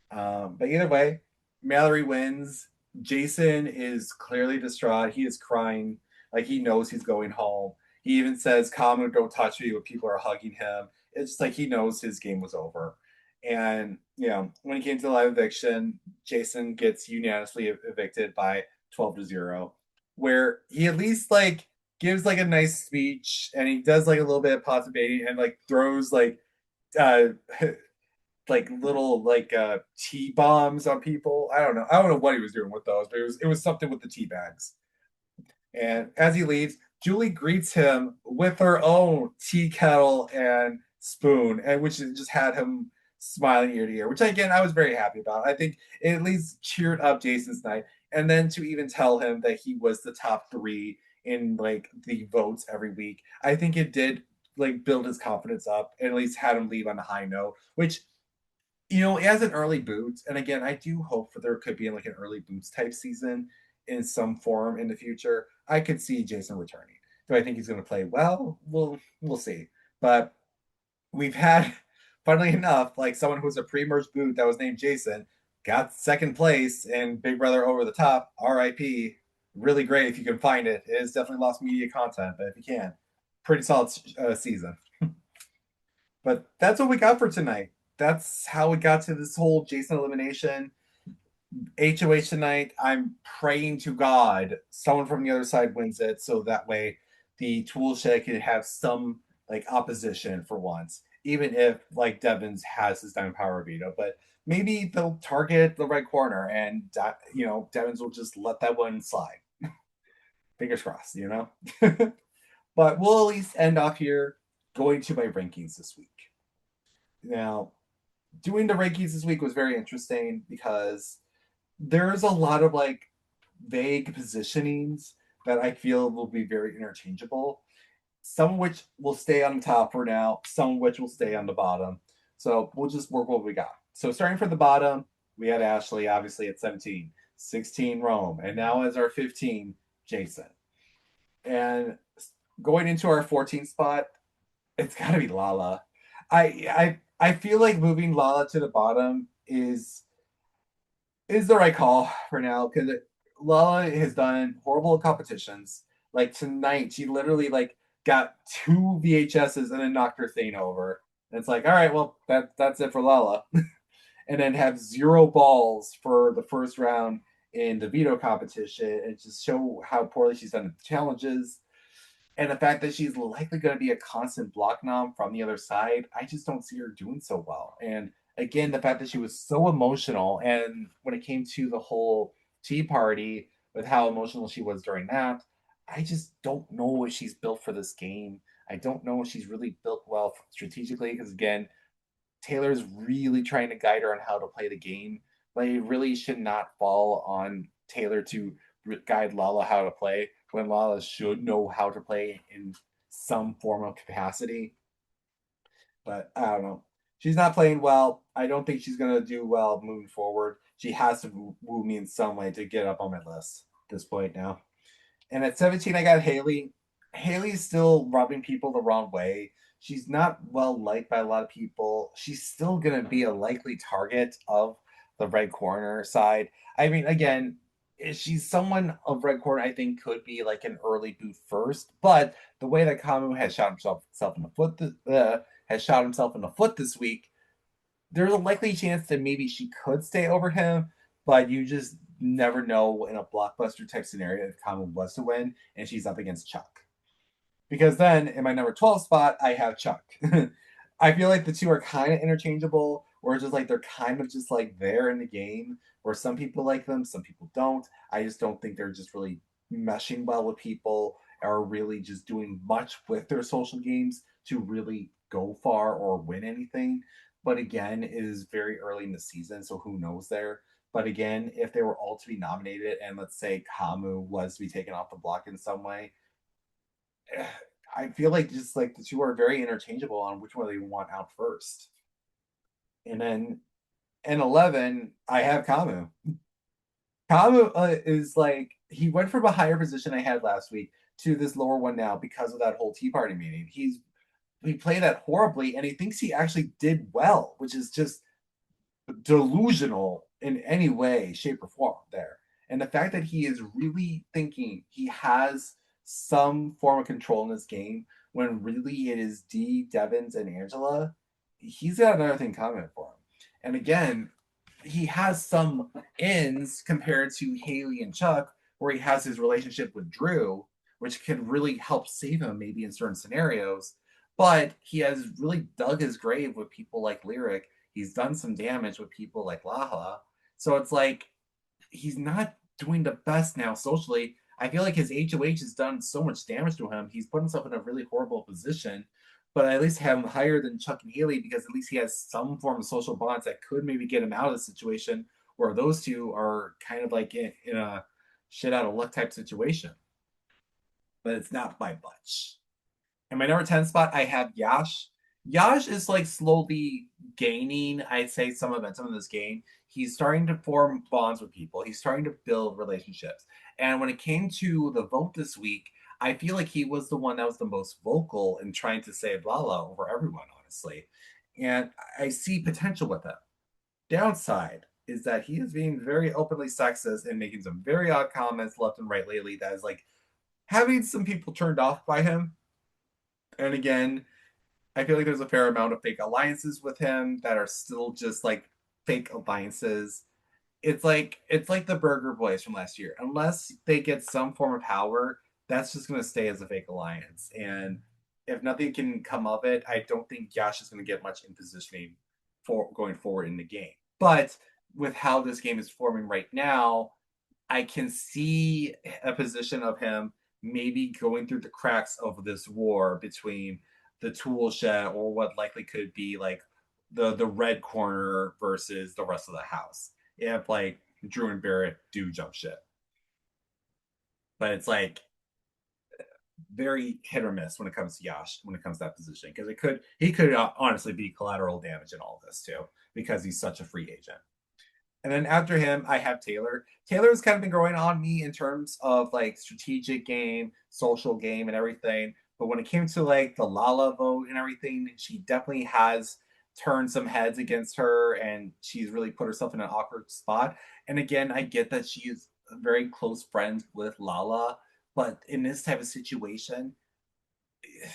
But either way, Mallory wins. Jason is clearly distraught. He is crying. Like he knows he's going home. He even says, "Kamu, don't touch me," when people are hugging him. It's just like he knows his game was over. And when he came to the live eviction, Jason gets unanimously evicted by 12-0, where he at least like gives like a nice speech and he does like a little bit of positivity and like throws uh like little like tea bombs on people. I don't know what he was doing with those, but it was something with the tea bags. And as he leaves, Julie greets him with her own tea kettle and spoon, and which just had him smiling ear to ear, which again I was very happy about. I think it at least cheered up Jason's night. And then to even tell him that he was the top three in like the votes every week, I think it did like build his confidence up and at least had him leave on a high note, which as an early boot, and again, I do hope for there could be like an early boots type season in some form in the future. I could see Jason returning. Do I think he's going to play well? We'll see. But we've had, funnily enough, like someone who was a pre-merge boot that was named Jason got second place in Big Brother Over the Top. R.I.P. Really great if you can find it. It is definitely lost media content, but if you can, pretty solid season. But that's what we got for tonight. That's how we got to this whole Jason elimination. HOH tonight. I'm praying to God someone from the other side wins it, so that way the tool shed can have some like opposition for once, even if like Devins has his diamond power veto. But maybe they'll target the red corner, and Devins will just let that one slide. Fingers crossed. But we'll at least end off here going to my rankings this week. Now, doing the rankings this week was very interesting because there's a lot of like vague positionings that I feel will be very interchangeable. Some of which will stay on the top for now, some of which will stay on the bottom. So we'll just work what we got. So starting from the bottom, we had Ashley obviously at 17, 16 Rome, and now as our 15, Jason. And going into our 14th spot, it's got to be Lala. I feel like moving Lala to the bottom is the right call for now because Lala has done horrible competitions. Like tonight, she literally like got two VHSs and then knocked her thing over. And it's like, all right, well that's it for Lala, and then have 0 balls for the first round in the veto competition and just show how poorly she's done the challenges. And the fact that she's likely going to be a constant block nom from the other side, I just don't see her doing so well. And again, the fact that she was so emotional, and when it came to the whole tea party with how emotional she was during that, I just don't know if she's built for this game. I don't know if she's really built well strategically because, again, Taylor's really trying to guide her on how to play the game, but it really should not fall on Taylor to guide Lala how to play when Lala should know how to play in some form of capacity. But I don't know. She's not playing well. I don't think she's going to do well moving forward. She has to woo me in some way to get up on my list at this point now. And at 17, I got Haley. Haley's still rubbing people the wrong way. She's not well liked by a lot of people. She's still going to be a likely target of the red corner side. I mean, again, she's someone of red corner I think could be like an early boot first, but the way that Kamu has shot himself in the foot this week, there's a likely chance that maybe she could stay over him, but you just never know in a blockbuster type scenario if Kamu was to win and she's up against Chuck. Because then in my number 12 spot, I have Chuck. I feel like the two are kind of interchangeable, or it's just like they're kind of just like there in the game, where some people like them, some people don't. I just don't think they're just really meshing well with people or really just doing much with their social games to really go far or win anything. But again, it is very early in the season, so who knows there. But again, if they were all to be nominated and let's say Kamu was to be taken off the block in some way, I feel like just like the two are very interchangeable on which one they want out first. And then in 11, I have Kamu. Kamu is like, he went from a higher position I had last week to this lower one now because of that whole Tea Party meeting. He's he played that horribly, and he thinks he actually did well, which is just delusional in any way, shape, or form there. And the fact that he is really thinking he has some form of control in this game when really it is Dee, Devins, and Angela, he's got another thing coming for him. And again, he has some ins compared to Haley and Chuck, where he has his relationship with Drew, which can really help save him maybe in certain scenarios. But he has really dug his grave with people like Lyric. He's done some damage with people like Laha. So it's like he's not doing the best now socially. I feel like his HOH has done so much damage to him. He's put himself in a really horrible position. But I at least have him higher than Chuck and Haley because at least he has some form of social bonds that could maybe get him out of the situation where those two are kind of like in a shit out of luck type situation. But it's not by much. In my number 10 spot, I have Yash. Yash is like slowly gaining, I'd say, some momentum in this game. He's starting to form bonds with people. He's starting to build relationships. And when it came to the vote this week, I feel like he was the one that was the most vocal in trying to save Lala over everyone, honestly. And I see potential with him. Downside is that he is being very openly sexist and making some very odd comments left and right lately that is like having some people turned off by him. And again, I feel like there's a fair amount of fake alliances with him that are still just like fake alliances. It's like the Burger Boys from last year. Unless they get some form of power, that's just going to stay as a fake alliance. And if nothing can come of it, I don't think Yash is going to get much in positioning for going forward in the game. But with how this game is forming right now, I can see a position of him maybe going through the cracks of this war between the tool shed or what likely could be like the red corner versus the rest of the house. If like Drew and Barrett do jump ship. But it's like very hit or miss when it comes to Yash when it comes to that position because he could honestly be collateral damage in all of this too because he's such a free agent. And then after him, I have Taylor. Taylor's kind of been growing on me in terms of like strategic game, social game, and everything. But when it came to like the Lala vote and everything, she definitely has turned some heads against her and she's really put herself in an awkward spot. And again, I get that she is very close friends with Lala, but in this type of situation,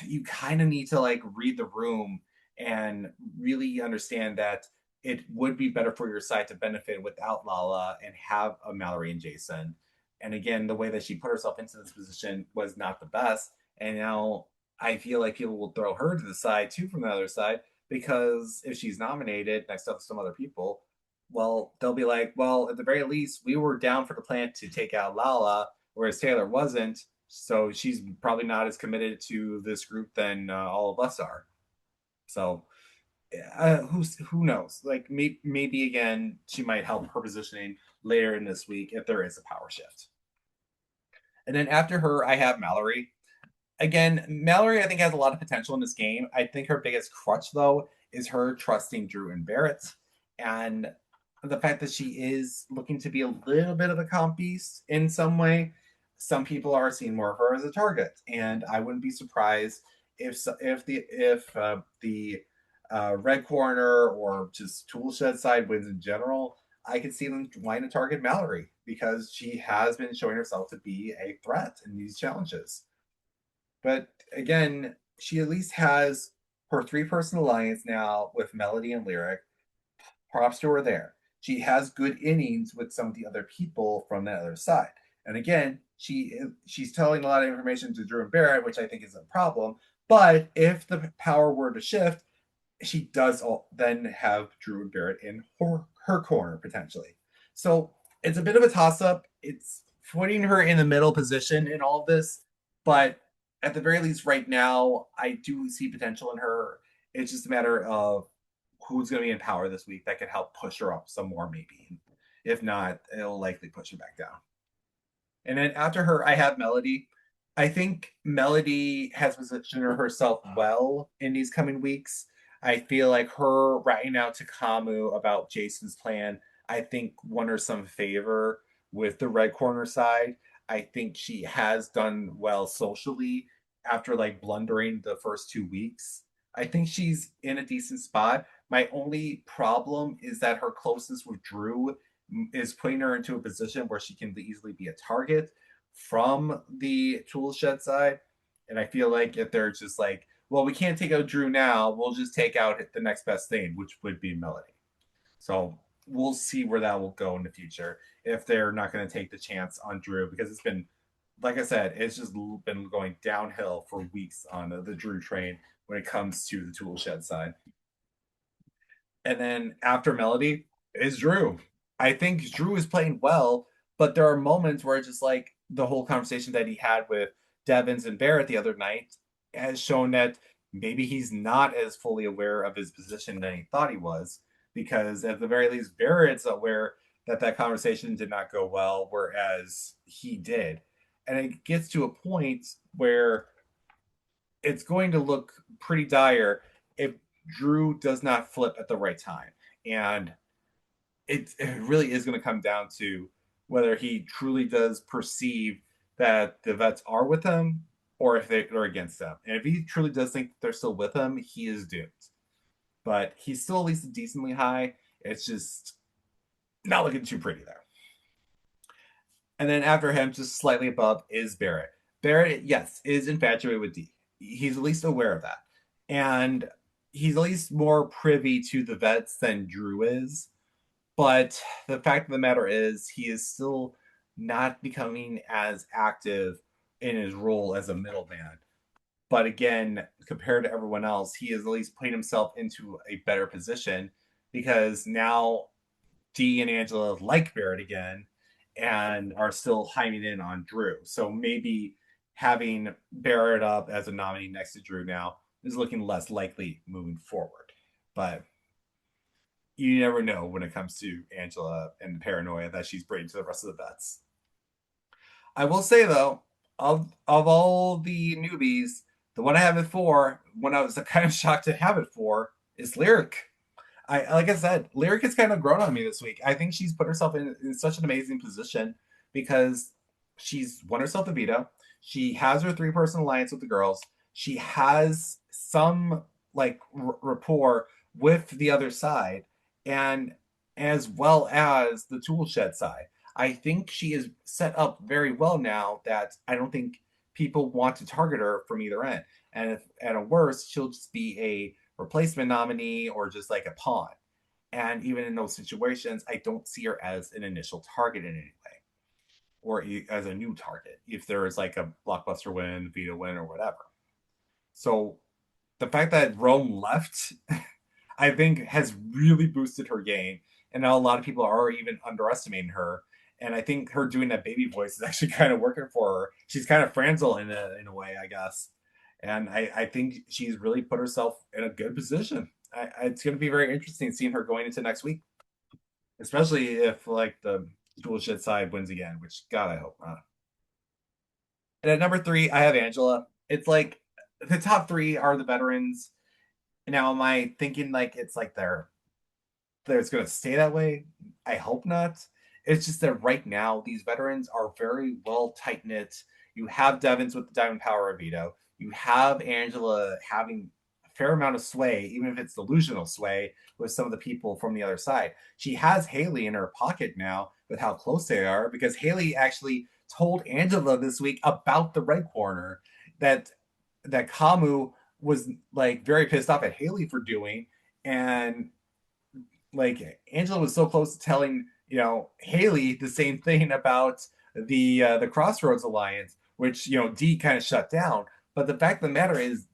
you kind of need to like read the room and really understand that it would be better for your side to benefit without Lala and have a Mallory and Jason. And again, the way that she put herself into this position was not the best. And now I feel like people will throw her to the side too from the other side because if she's nominated next up to some other people, well, they'll be like, well, at the very least, we were down for the plan to take out Lala, whereas Taylor wasn't. So she's probably not as committed to this group than all of us are. So who knows? Like maybe again, she might help her positioning later in this week if there is a power shift. And then after her, I have Mallory. Again, Mallory, I think, has a lot of potential in this game. I think her biggest crutch, though, is her trusting Drew and Barrett. And the fact that she is looking to be a little bit of a comp beast in some way, some people are seeing more of her as a target. And I wouldn't be surprised if the red corner or just toolshed side wins in general. I could see them wanting to target Mallory because she has been showing herself to be a threat in these challenges. But again, she at least has her three-person alliance now with Melody and Lyric. Props to her there. She has good innings with some of the other people from that other side. And again, she's telling a lot of information to Drew and Barrett, which I think is a problem. But if the power were to shift, she does then have Drew and Barrett in her corner potentially. So it's a bit of a toss up. It's putting her in the middle position in all of this, but at the very least, right now, I do see potential in her. It's just a matter of who's going to be in power this week that could help push her up some more, maybe. If not, it'll likely push her back down. And then after her, I have Melody. I think Melody has positioned herself well in these coming weeks. I feel like her writing out to Kamu about Jason's plan, I think won her some favor with the red corner side. I think she has done well socially after like blundering the first 2 weeks. I think she's in a decent spot. My only problem is that her closeness with Drew is putting her into a position where she can easily be a target from the tool shed side. And I feel like if they're just like, well, we can't take out Drew now, we'll just take out the next best thing, which would be Melody. So we'll see where that will go in the future if they're not going to take the chance on Drew because it's been, like I said, it's just been going downhill for weeks on the Drew train when it comes to the tool shed side. And then after Melody is Drew. I think Drew is playing well, but there are moments where it's just like the whole conversation that he had with Devins and Barrett the other night has shown that maybe he's not as fully aware of his position than he thought he was. Because at the very least, Barrett's aware that that conversation did not go well, whereas he did. And it gets to a point where it's going to look pretty dire if Drew does not flip at the right time. And it really is going to come down to whether he truly does perceive that the vets are with him or if they're against them. And if he truly does think they're still with him, he is doomed. But he's still at least decently high. It's just not looking too pretty there. And then after him, just slightly above, is Barrett. Barrett, yes, is infatuated with D. He's at least aware of that. And he's at least more privy to the vets than Drew is. But the fact of the matter is, he is still not becoming as active in his role as a middleman. But again, compared to everyone else, he is at least putting himself into a better position because now Dee and Angela like Barrett again and are still hiding in on Drew. So maybe having Barrett up as a nominee next to Drew now is looking less likely moving forward. But you never know when it comes to Angela and the paranoia that she's bringing to the rest of the vets. I will say though, of all the newbies, the one I have it for, when I was kind of shocked to have it for, is Lyric. I like I said, Lyric has kind of grown on me this week. I think she's put herself in such an amazing position because she's won herself a veto. She has her three-person alliance with the girls. She has some like rapport with the other side, and as well as the tool shed side. I think she is set up very well now that I don't think people want to target her from either end. And if at a worst, she'll just be a replacement nominee or just like a pawn. And even in those situations, I don't see her as an initial target in any way or as a new target if there is like a blockbuster win, veto win, or whatever. So the fact that Rome left, I think, has really boosted her game. And now a lot of people are even underestimating her. And I think her doing that baby voice is actually kind of working for her. She's kind of Franzel in a way, I guess. And I think she's really put herself in a good position. It's going to be very interesting seeing her going into next week, especially if like the dual shit side wins again, which God I hope not. And at number three, I have Angela. It's like the top three are the veterans. Now, am I thinking like it's like they're it's going to stay that way? I hope not. It's just that right now these veterans are very well tight knit. You have Devins with the Diamond Power of Veto. You have Angela having a fair amount of sway, even if it's delusional sway, with some of the people from the other side. She has Haley in her pocket now with how close they are because Haley actually told Angela this week about the red corner that Kamu was like very pissed off at Haley for doing, and like Angela was so close to telling Haley the same thing about the Crossroads Alliance, which D kind of shut down. But the fact of the matter is,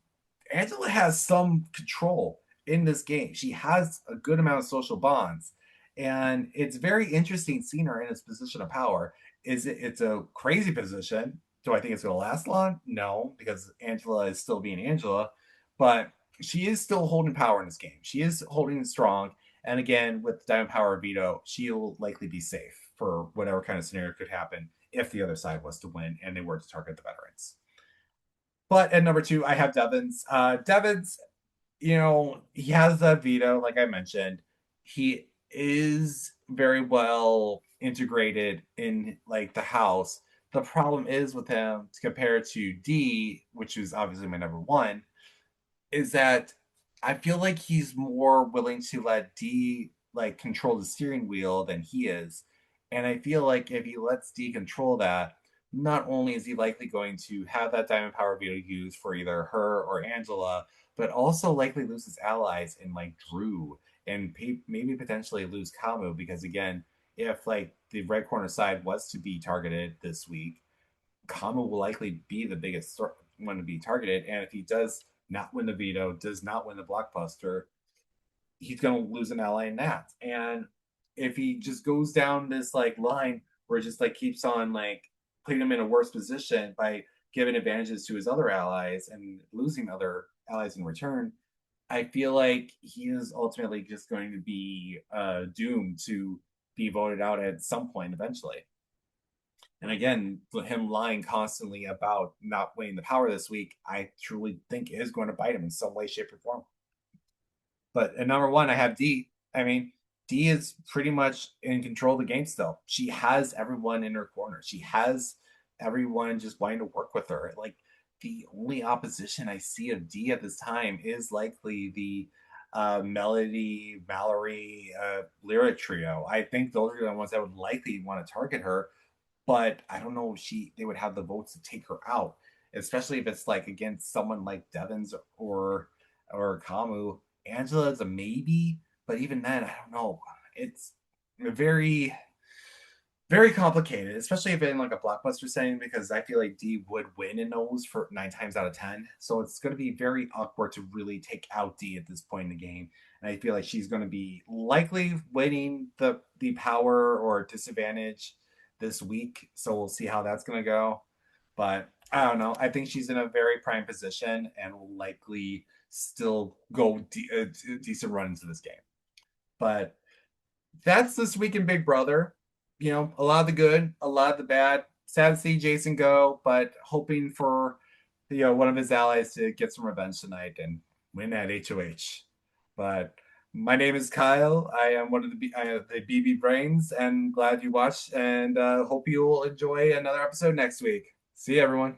Angela has some control in this game. She has a good amount of social bonds, and it's very interesting seeing her in this position of power. It's a crazy position. Do I think it's going to last long? No, because Angela is still being Angela, but she is still holding power in this game. She is holding strong, and again, with Diamond Power Veto, she'll likely be safe for whatever kind of scenario could happen if the other side was to win and they were to target the veterans. But at number two, I have Devins. Devins, he has the veto, like I mentioned. He is very well integrated in like the house. The problem is with him compared to D, which is obviously my number one, is that I feel like he's more willing to let D like control the steering wheel than he is. And I feel like if he lets D control that, not only is he likely going to have that diamond power veto used for either her or Angela, but also likely lose his allies in like Drew and maybe potentially lose Kamu because again, if like the red corner side was to be targeted this week, Kamu will likely be the biggest one to be targeted. And if he does not win the veto, does not win the blockbuster, he's going to lose an ally in that. And if he just goes down this like line where it just like keeps on like putting him in a worse position by giving advantages to his other allies and losing other allies in return, I feel like he is ultimately just going to be doomed to be voted out at some point eventually. And again, him lying constantly about not winning the power this week, I truly think is going to bite him in some way, shape, or form. But at number one, I have D. I mean, D is pretty much in control of the game still. She has everyone in her corner. She has everyone just wanting to work with her. Like the only opposition I see of D at this time is likely the Melody, Mallory, Lyric trio. I think those are the ones that would likely want to target her, but I don't know if they would have the votes to take her out, especially if it's like against someone like Devins or Kamu. Angela is a maybe, but even then, I don't know. It's very very complicated, especially if in like a blockbuster setting, because I feel like D would win in those for 9 times out of 10. So it's going to be very awkward to really take out D at this point in the game. And I feel like she's going to be likely winning the power or disadvantage this week. So we'll see how that's going to go. But I don't know. I think she's in a very prime position and will likely still go decent run into this game. But that's this week in Big Brother. You know, a lot of the good, a lot of the bad. Sad to see Jason go, but hoping for one of his allies to get some revenge tonight and win at HOH. But my name is Kyle. I am one of the BB brains, and glad you watched. And hope you will enjoy another episode next week. See you, everyone.